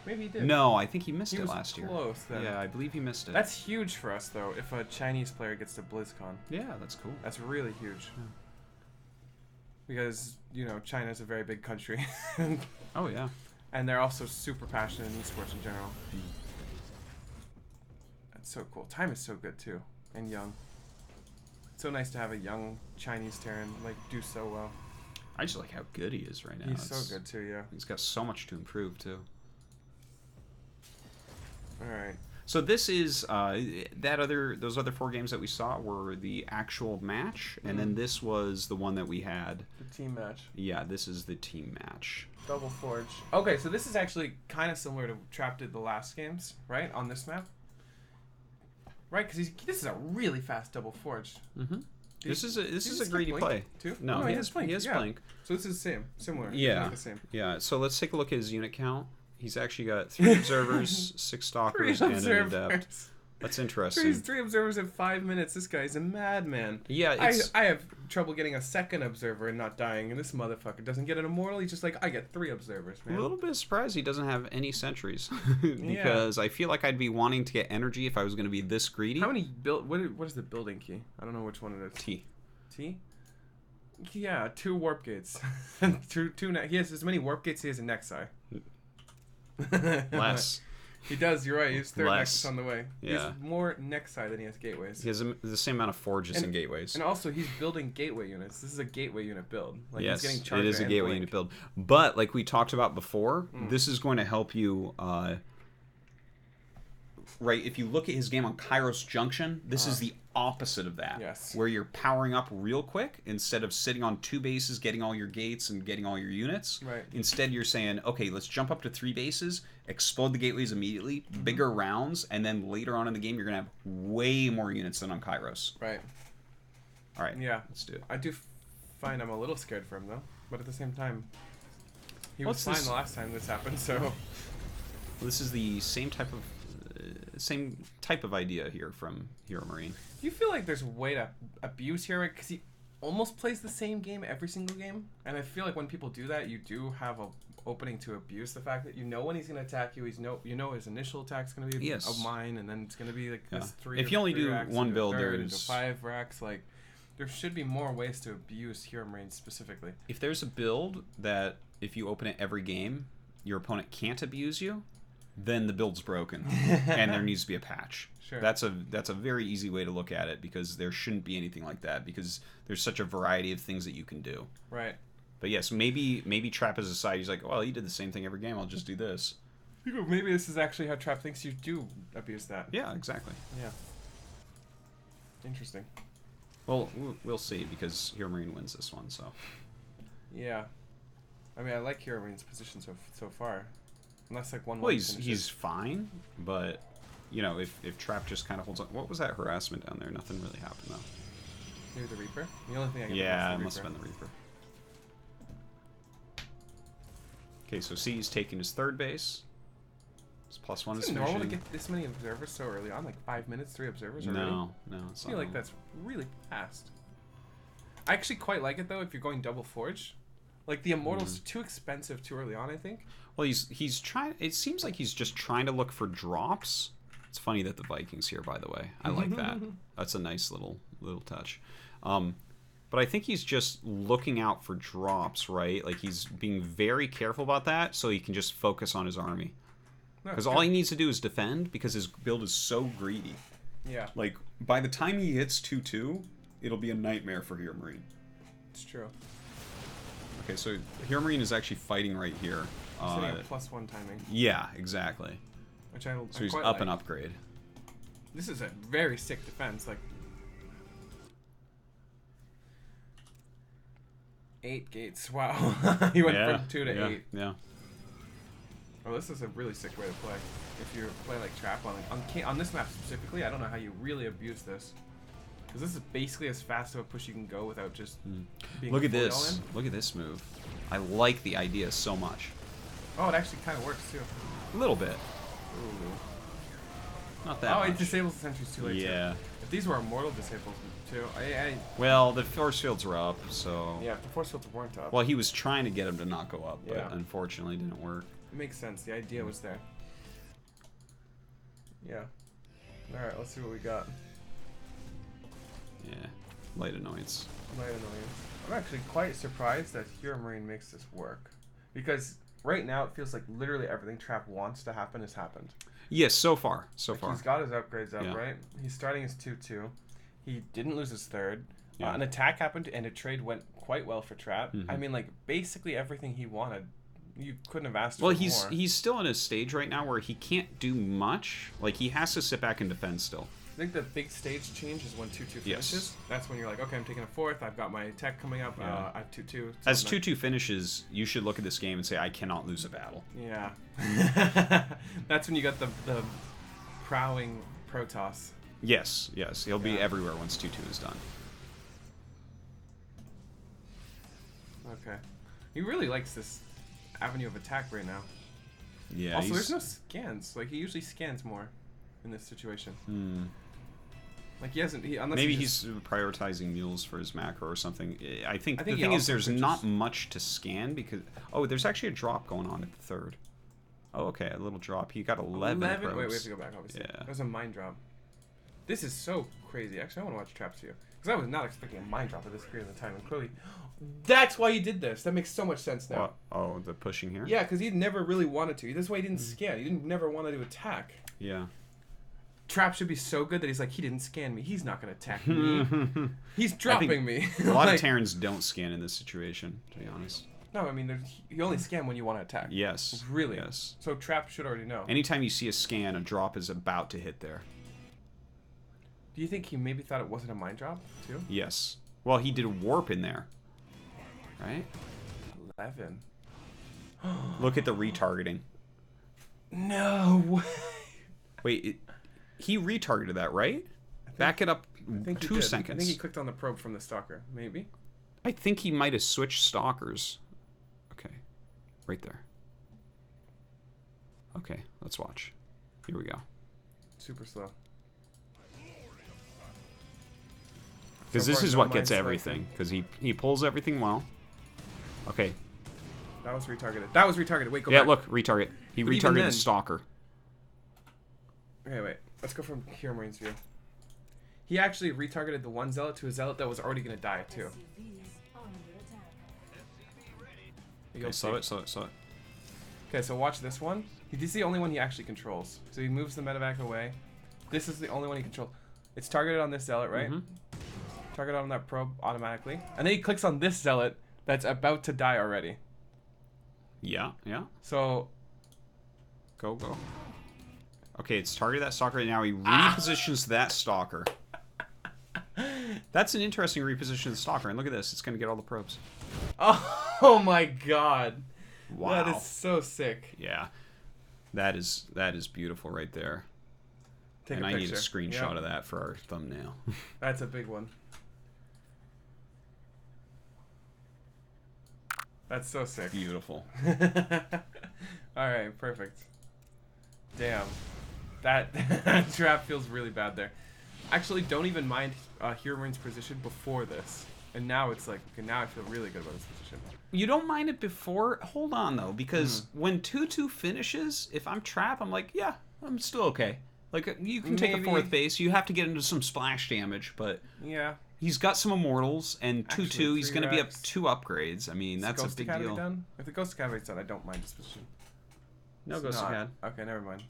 Maybe he did. No, I think he missed He it was last year. close then. Yeah, I believe he missed it. That's huge for us though. If a Chinese player gets to BlizzCon, yeah, that's cool. that's really huge. Yeah. Because you know China's a very big country, Oh yeah. and they're also super passionate in esports in general. That's so cool. Time is so good too, and young. It's so nice to have a young Chinese Terran like do so well. I just like how good he is right now. He's so good too, yeah. He's got so much to improve too. All right. So this is those other 4 games that we saw were the actual match, and then this was the one that we had. The team match. Yeah, this is the team match. Double Forge. Okay, so this is actually kind of similar to Trap did the last games, right? On this map. Right, because this is a really fast Double Forge. Mm-hmm. This is Did a he greedy skip play. Blink too? No, he has Blink. He has yeah. Blink. So this is the same, similar. Yeah. Like the same. Yeah. So let's take a look at his unit count. He's actually got 3 observers, 6 stalkers, and an adept. That's interesting. 3 observers in 5 minutes. This guy's a madman. Yeah, I have trouble getting a second observer and not dying, and this motherfucker doesn't get an immortal. He's just like, I get 3 observers, man. a little bit surprised he doesn't have any sentries because I feel like I'd be wanting to get energy if I was going to be this greedy. How many build? What is the building key? I don't know which one it is. T. T. Yeah, 2 warp gates. He has as many warp gates as he has a Nexi. Less. He does. You're right. He has 3rd Less. Nexus on the way. He Yeah. has more Nexi than he has gateways. He has the same amount of forges and gateways. And also, he's building gateway units. This is a gateway unit build. Like Yes, he's getting it Charger is a and gateway Blink. unit build. But like we talked about before, this is going to help you. Right, if you look at his game on Kairos Junction, this is the opposite of that. Yes. Where you're powering up real quick instead of sitting on 2 bases, getting all your gates and getting all your units. Right. Instead, you're saying, okay, let's jump up to 3 bases, explode the gateways immediately, bigger rounds, and then later on in the game, you're going to have way more units than on Kairos. Right. All right. Yeah. Let's do it. I do find I'm a little scared for him though, but at the same time, he was What's fine this? the last time this happened. So This is the same type of idea here from HeRoMaRine. do you feel like there's a way to abuse here? Because he almost plays the same game every single game, and I feel like when people do that, you do have a opening to abuse the fact that you know when he's going to attack you. You know his initial attack's going to be Yes. of mine, and then it's going to be like this 3. If you only do racks one into build, a third, there's- into 5 racks. Like there should be more ways to abuse HeRoMaRine specifically. If there's a build that if you open it every game, your opponent can't abuse you, then the build's broken and there needs to be a patch. Sure. That's a very easy way to look at it because there shouldn't be anything like that because there's such a variety of things that you can do. Right. But yes, maybe Trap is aside. He's like, well, he did the same thing every game. I'll just do this. Maybe this is actually how Trap thinks you do abuse that. Yeah, exactly. Yeah. Interesting. Well, we'll see because HeRoMaRine wins this one. So Yeah. I mean, I like HeRoMaRine's position so far. Unless like one. Well, he's fine, but you know, if Trap just kind of holds on. What was that harassment down there? Nothing really happened though. Maybe the Reaper. The only thing I can yeah, it must have been the Reaper. Okay, so C's taking his third base. His +1 is Is it normal to finishing. get this many observers so early on? Like 5 minutes, 3 observers already? No, it's I feel like that's really fast. I actually quite like it though if you're going double forge. Like the Immortal's too expensive too early on, I think. Well, he's trying. It seems like he's just trying to look for drops. It's funny that the Vikings here, by the way. I like that. That's a nice little touch. But I think he's just looking out for drops, right? Like he's being very careful about that, so he can just focus on his army. Because all he needs to do is defend, because his build is so greedy. Yeah. Like by the time he hits 2/2, it'll be a nightmare for HeRoMaRine. It's true. Okay, so HeRoMaRine is actually fighting right here. Sitting at +1 timing. Yeah, exactly. Which So he's quite up like. an upgrade. This is a very sick defense. Like 8 gates. Wow. He went from 2 to 8. Yeah. Oh, this is a really sick way to play. If you play like Trap on this map specifically, I don't know how you really abuse this. Because this is basically as fast of a push you can go without just being Look at fully all this. in. Look at this move. I like the idea so much. Oh, it actually kind of works too. A little bit. Ooh. Not that Oh, much. it disables the sentries too late. Yeah. Too. If these were Immortal disables too, Well, the force fields are up, so... yeah, if the force fields weren't up. Well, he was trying to get him to not go up, but Yeah. unfortunately it didn't work. It makes sense. The idea was there. Yeah. Alright, let's see what we got. Yeah. Light annoyance. Light annoyance. I'm actually quite surprised that HeRoMaRine makes this work. Because right now it feels like literally everything Trap wants to happen has happened. Yes, so far. Like he's got his upgrades up, Yeah. right? He's starting his 2-2. He didn't lose his third. Yeah. An attack happened and a trade went quite well for Trap. I mean, like, basically everything he wanted. You couldn't have asked for more. Well, he's still in a stage right now where he can't do much. Like, he has to sit back and defend still. I think the big stage change is when 2-2 Yes. finishes. That's when you're like, okay, I'm taking a fourth. I've got my tech coming up. Yeah. I have 2-2. As 2-2 finishes, you should look at this game and say, I cannot lose a battle. Yeah. That's when you got the prowling Protoss. Yes. He'll be Yeah. everywhere once 2-2 is done. Okay. He really likes this avenue of attack right now. Yeah. Also, there's no scans. Like, he usually scans more in this situation. Like, he hasn't... unless Maybe he just, he's prioritizing mules for his macro or something. I think the he thing is also there's switches- not much to scan because... Oh, there's actually a drop going on at the third. Oh, okay, a little drop. He got 11 Wait, we probes. have to go back, obviously. Yeah. There's a mine drop. This is so crazy. Actually, I want to watch Traps too. Because I was not expecting a mine drop at this period of time. And clearly... That's why he did this. That makes so much sense now. What? Oh, the pushing here? Yeah, because he never really wanted to. That's why he didn't scan. He never wanted to attack. Yeah. Trap should be so good that he's like, he didn't scan me. He's not going to attack me. He's dropping me. A lot Like, of Terrans don't scan in this situation, to be honest. No, I mean, you only scan when you want to attack. Yes. Really? Yes. So Trap should already know. Anytime you see a scan, a drop is about to hit there. Do you think he maybe thought it wasn't a mine drop, too? Yes. Well, he did a warp in there. Right? 11. Look at the retargeting. No way. Wait, he retargeted that, right? Back it up I think he 2 did. seconds. I think he clicked on the probe from the stalker. Maybe. I think he might have switched stalkers. Okay. Right there. Okay, let's watch. Here we go. Super slow. Because So this far, is no what gets mine everything. Because he pulls everything well. Okay. That was retargeted. That was retargeted. Wait, go Yeah, back. look, retarget. He But even retargeted then- the stalker. Okay, wait. Let's go from HeRoMaRinE's view. He actually retargeted the one zealot to a zealot that was already going to die, too. SCVs are under attack. You'll Okay, see. slow it. Okay, so watch this one. This is the only one he actually controls. So he moves the medivac away. This is the only one he controls. It's targeted on this zealot, right? Targeted on that probe automatically. And then he clicks on this zealot that's about to die already. Yeah. So, Go. Okay, it's targeted that stalker. Now he repositions that stalker. That's an interesting reposition of the stalker. And look at this. It's going to get all the probes. oh my god. Wow. That is so sick. Yeah. That is beautiful right there. Take and a I need a picture. screenshot Yep. of that for our thumbnail. That's a big one. That's so sick. Beautiful. Alright, perfect. Damn. That trap feels really bad there. Actually, don't even mind HeRoMaRinE's position before this. And now it's like, okay, now I feel really good about this position. You don't mind it before? Hold on, though, because when 2-2 finishes, if I'm Trap, I'm like, yeah, I'm still okay. Like, you can take the Maybe. 4th base. You have to get into some splash damage, but Yeah. he's got some immortals, and 2-2, Actually, he's 3 going to be up racks. 2 upgrades. I mean, Is that's a Ghost big Academy deal. done? If the Ghost Academy's done, I don't mind his position. No It's Ghost not. Acad. Okay, never mind.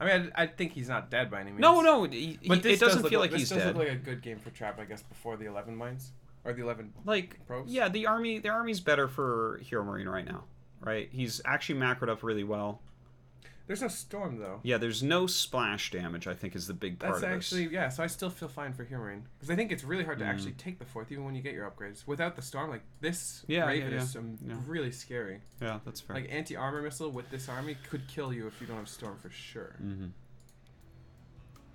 I mean, I think he's not dead by any means. No, But it doesn't feel like he's This does dead. look like a good game for Trap, I guess, before the 11 mines. Or the 11 Like, probes. yeah, the army's better for HeRoMaRINE right now, right? He's actually macroed up really well. There's no storm, though. Yeah, there's no splash damage, I think, is the big part That's of actually, this. yeah, so I still feel fine for HeRoMaRINE. Because I think it's really hard to actually take the 4th, even when you get your upgrades. Without the storm, like, this Raven is really scary. Yeah, that's fair. Like, anti-armor missile with this army could kill you if you don't have storm for sure. Mm-hmm.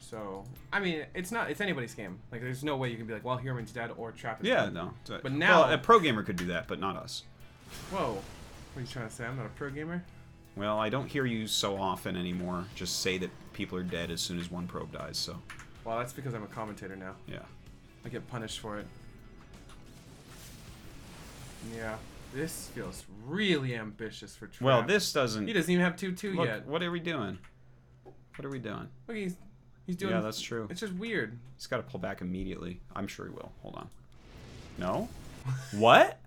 So, I mean, it's anybody's game. Like, there's no way you can be like, well, HeRoMaRINE's dead or Trap is Yeah, dead. no. But now... Well, a pro gamer could do that, but not us. Whoa. What are you trying to say? I'm not a pro gamer? Well, I don't hear you so often anymore just say that people are dead as soon as one probe dies, so... Well, that's because I'm a commentator now. Yeah. I get punished for it. Yeah. This feels really ambitious for Trap. Well, this doesn't... He doesn't even have 2-2 Look, yet. what are we doing? What are we doing? Look, he's doing... Yeah, that's true. It's just weird. He's got to pull back immediately. I'm sure he will. Hold on. No? What?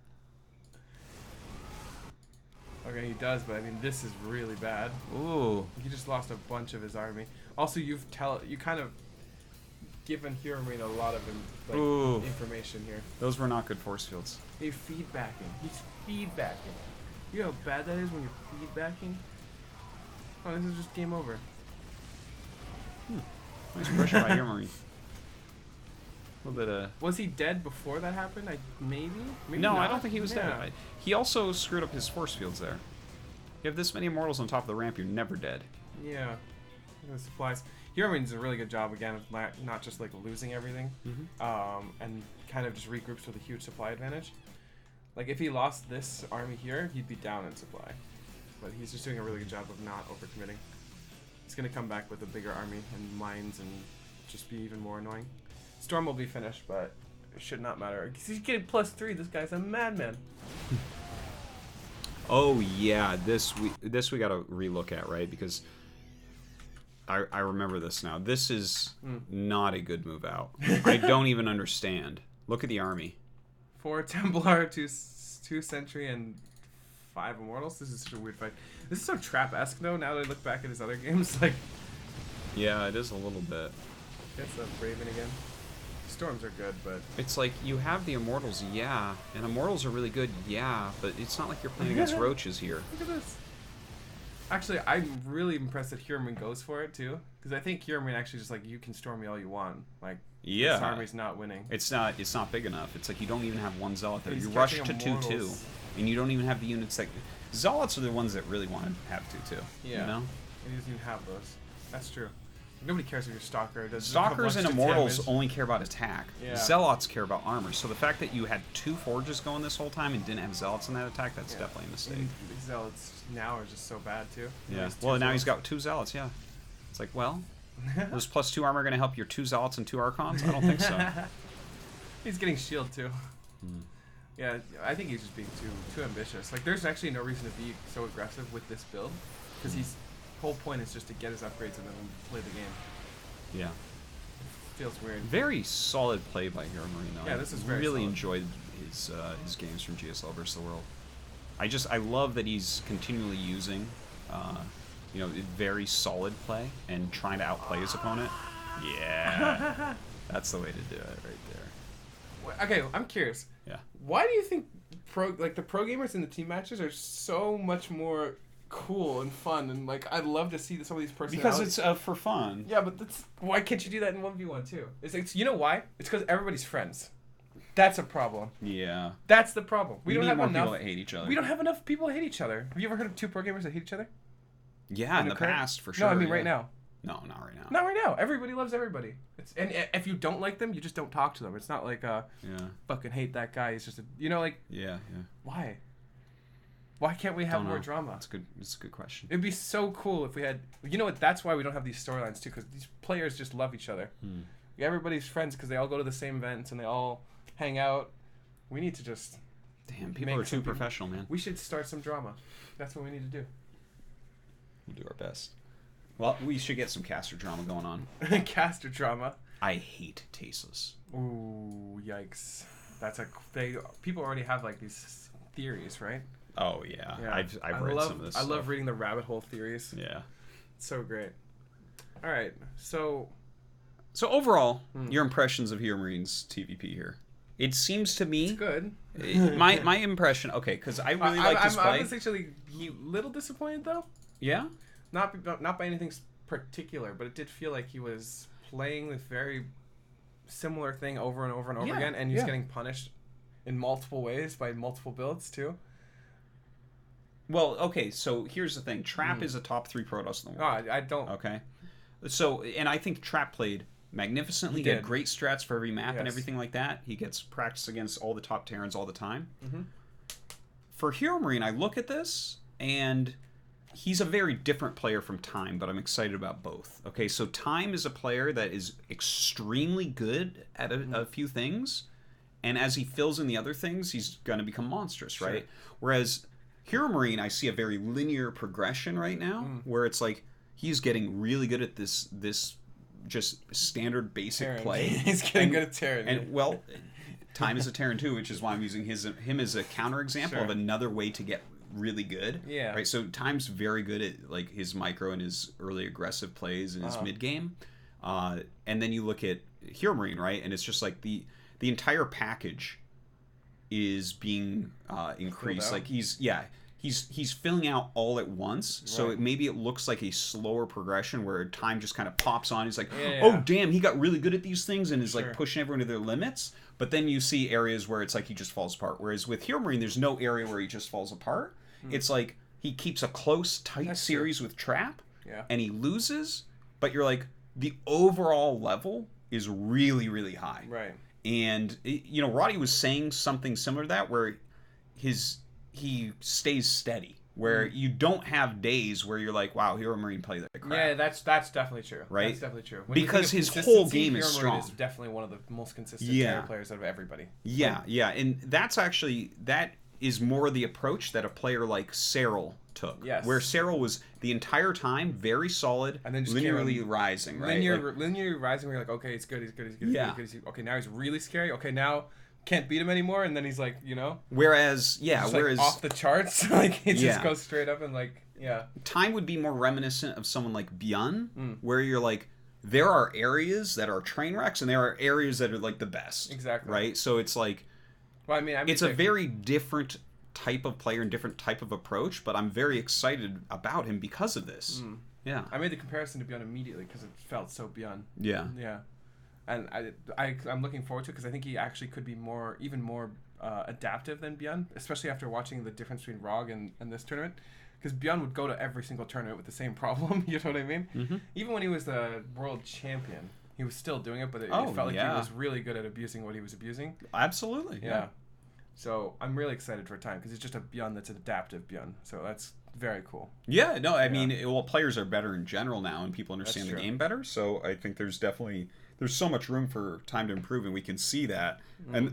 Okay, he does, but I mean, this is really bad. Ooh. He just lost a bunch of his army. Also, you kind of given HeRoMaRINE a lot of Ooh. information here. Those were not good force fields. He's feedbacking. He's feedbacking. You know how bad that is when you're feedbacking? Oh, this is just game over. Nice pressure by HeRoMaRINE. A little bit of... Was he dead before that happened? Maybe No, not. I don't think he was Yeah. dead. He also screwed up his force fields there. You have this many immortals on top of the ramp, you're never dead. Yeah. The supplies. HeRoMaRINE does a really good job again of not just like losing everything, and kind of just regroups with a huge supply advantage. Like if he lost this army here, he'd be down in supply. But he's just doing a really good job of not overcommitting. He's gonna come back with a bigger army and mines and just be even more annoying. Storm will be finished, but it should not matter. He's getting +3. This guy's a madman. Oh yeah, this we gotta relook at, right? Because I remember this now. This is not a good move out. I don't even understand. Look at the army. 4 Templar, 2 Sentry, and 5 Immortals. This is such a weird fight. This is so Trap-esque though. Now that I look back at his other games, like Yeah, it is a little bit. gets a Raven again. Storms are good, but It's like you have the immortals, yeah, and immortals are really good, yeah, but it's not like you're playing against roaches here. look at this. Actually, I'm really impressed that HeRoMaRINE goes for it too, because I think HeRoMaRINE actually just like you can storm me all you want. Like Yeah. this army's not winning. It's not big enough. It's like you don't even have one zealot there. He's You rush catching to 2-2, immortals. and you don't even have the units that... Zealots are the ones that really want to have 2-2. Yeah. You know? He doesn't even have those. That's true. Nobody cares if you're Stalker. Does Stalkers and immortals damage. only care about attack. Yeah. Zealots care about armor. So the fact that you had 2 forges going this whole time and didn't have zealots in that attack, that's Yeah. definitely a mistake. And the Zealots now are just so bad too. Yeah. has 2 Well, now he's zealots. got 2 zealots, yeah. It's like, well, those +2 armor going to help your 2 zealots and 2 archons? I don't think so. He's getting shield too. Yeah, I think he's just being too ambitious. Like, there's actually no reason to be so aggressive with this build, because his whole point is just to get his upgrades and then play the game. Yeah. Feels weird. Very solid play by HeRoMaRINE, though. Yeah, this is I very really solid. enjoyed his games from GSL versus the World. I love that he's continually using, very solid play and trying to outplay his opponent. Yeah, that's the way to do it right there. Okay, I'm curious. Yeah. Why do you think the pro gamers in the team matches are so much more cool and fun, and like I'd love to see some of these personalities. Because it's for fun. Yeah, but why can't you do that in 1v1 too? It's you know why? It's because everybody's friends. That's a problem. Yeah. That's the problem. We don't need have more enough people that hate each other. We don't have enough people that hate each other. Have you ever heard of 2 pro gamers that hate each other? Yeah, in the current- past, for sure. No, I mean yeah. right now. No, not right now. Not right now. Everybody loves everybody. And if you don't like them, you just don't talk to them. It's not like Yeah. fucking hate that guy. He's just like Yeah, yeah. why? Why can't we have Don't more know. drama? That's good. It's a good question. It'd be so cool if we had. You know what? That's why we don't have these storylines too, because these players just love each other. Everybody's friends because they all go to the same events and they all hang out. We need to just. Damn, people are too professional, man. We should start some drama. That's what we need to do. We'll do our best. Well, we should get some caster drama going on. Caster drama. I hate tasteless. Ooh, yikes! That's people already have like these theories, right? Oh yeah, Yeah. I've read some of this. I stuff. love reading the rabbit hole theories. Yeah. It's so great. All right, so overall, your impressions of HeRoMaRinE's TvP here. It seems to me it's good. my impression. Okay, because I really like this play. I was actually a little disappointed though. Yeah. Not by anything particular, but it did feel like he was playing this very similar thing over and over and over again, and he was getting punished in multiple ways by multiple builds too. Well, okay, so here's the thing. Trap is a top 3 Protoss in the world. No, I don't. Okay. So, and I think Trap played magnificently. He had great strats for every map and everything like that. He gets practice against all the top Terrans all the time. For HeRoMaRINE, I look at this, and he's a very different player from Time, but I'm excited about both. Okay, so Time is a player that is extremely good at a few things, and as he fills in the other things, he's going to become monstrous, right? Whereas HeRoMaRINE, I see a very linear progression right now, where it's like he's getting really good at this just standard basic play. He's getting good at Terran. And well, Time is a Terran too, which is why I'm using him as a counter example of another way to get really good. Yeah. Right. So Time's very good at like his micro and his early aggressive plays and his mid game. And then you look at HeRoMaRINE, right? And it's just like the entire package is being increased. Like he's filling out all at once. So maybe it looks like a slower progression where Time just kind of pops on. He's like, oh damn, he got really good at these things and is like pushing everyone to their limits. But then you see areas where it's like he just falls apart. Whereas with HeRoMaRINE, there's no area where he just falls apart. It's like he keeps a close, tight series with Trap, and he loses. But you're like, the overall level is really, really high. Right. And Roddy was saying something similar to that, where he stays steady, where you don't have days where you're like, wow, HeRoMaRINE played that crap. Yeah, that's definitely true. Right? That's definitely true. Because his whole game is HeRoMaRINE strong. is definitely one of the most consistent Terran players out of everybody. Yeah, yeah, and that is more the approach that a player like Cyril took. Yes. Where Cyril was the entire time very solid, and then just linearly rising, right? Linearly rising, where you're like, okay, he's good, he's good, he's good, he's good, he's good. Okay, now he's really scary. Okay, now can't beat him anymore, and then he's like, Whereas, like off the charts, like it just goes straight up and like, Time would be more reminiscent of someone like Bjorn, where you're like, there are areas that are train wrecks, and there are areas that are like the best. Exactly. Right? So it's like, well, I mean it's a very different type of player and different type of approach, but I'm very excited about him because of this. Yeah. I made the comparison to Bjorn immediately because it felt so Bjorn. Yeah. Yeah. And I'm looking forward to it because I think he actually could be even more adaptive than Bjorn, especially after watching the difference between ROG and this tournament. Because Bjorn would go to every single tournament with the same problem, you know what I mean? Even when he was the world champion, he was still doing it, but it felt like he was really good at abusing what he was abusing. Absolutely. Yeah. So I'm really excited for Time because it's just a Bjorn that's an adaptive Bjorn. So that's very cool. Yeah, no, I mean, players are better in general now, and people understand the game better. So I think there's so much room for Time to improve, and we can see that.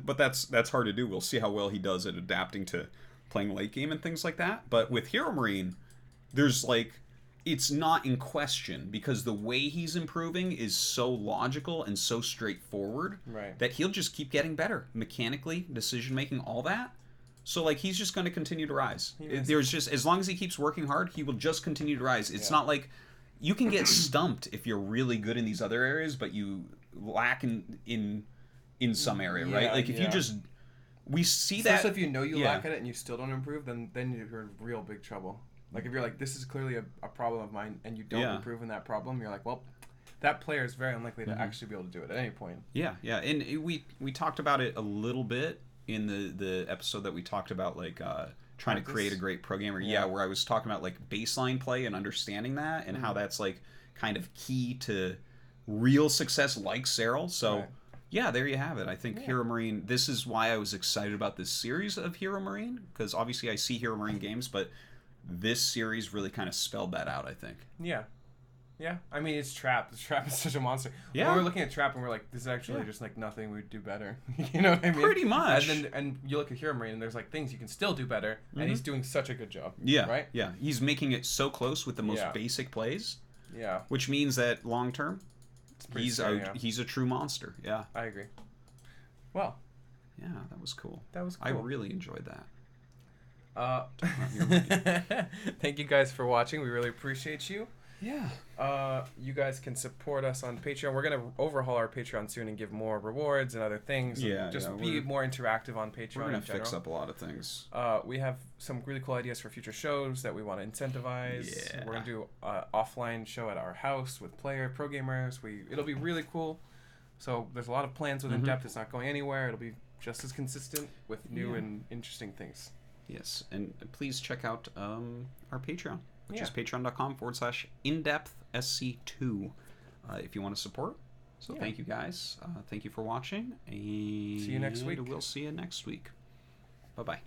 But that's hard to do. We'll see how well he does at adapting to playing late game and things like that. But with HeRoMaRINE, there's like, it's not in question because the way he's improving is so logical and so straightforward that he'll just keep getting better mechanically, decision making, all that. So like he's just going to continue to rise. There's just, as long as he keeps working hard, he will just continue to rise. It's not like you can get stumped if you're really good in these other areas, but you lack in some area, right? Like if you just, we see that. Especially if you know you lack at it and you still don't improve, then you're in real big trouble. Like if you're like, this is clearly a problem of mine, and you don't improve in that problem, you're like, well, that player is very unlikely to actually be able to do it at any point. Yeah, yeah, and we talked about it a little bit in the episode that we talked about like trying to create a great pro gamer. Yeah, where I was talking about like baseline play and understanding that and how that's like kind of key to real success like Cyril. So yeah, there you have it. I think HeRoMaRine, this is why I was excited about this series of HeRoMaRine, because obviously I see HeRoMaRine games, but this series really kind of spelled that out, I think. Yeah. Yeah. I mean, it's Trap. Trap is such a monster. Yeah. When we're looking at Trap and we're like, this is actually just like nothing we'd do better. You know what I mean? Pretty much. And you look at HeRoMaRine and there's like things you can still do better, and he's doing such a good job. Yeah. Right? Yeah. He's making it so close with the most basic plays. Yeah. Which means that long term, he's a true monster. Yeah. I agree. Well. Yeah, that was cool. That was cool. I really enjoyed that. Thank you guys for watching. We really appreciate you. Yeah. You guys can support us on Patreon. We're gonna overhaul our Patreon soon and give more rewards and other things. Yeah. Just be more interactive on Patreon. We're gonna fix up a lot of things. We have some really cool ideas for future shows that we want to incentivize. Yeah. We're gonna do an offline show at our house with pro gamers. It'll be really cool. So there's a lot of plans with In-Depth. It's not going anywhere. It'll be just as consistent with new and interesting things. Yes, and please check out our Patreon, which is patreon.com/indepthsc2 if you want to support. So thank you guys. Thank you for watching. And see you next week. We'll see you next week. Bye-bye.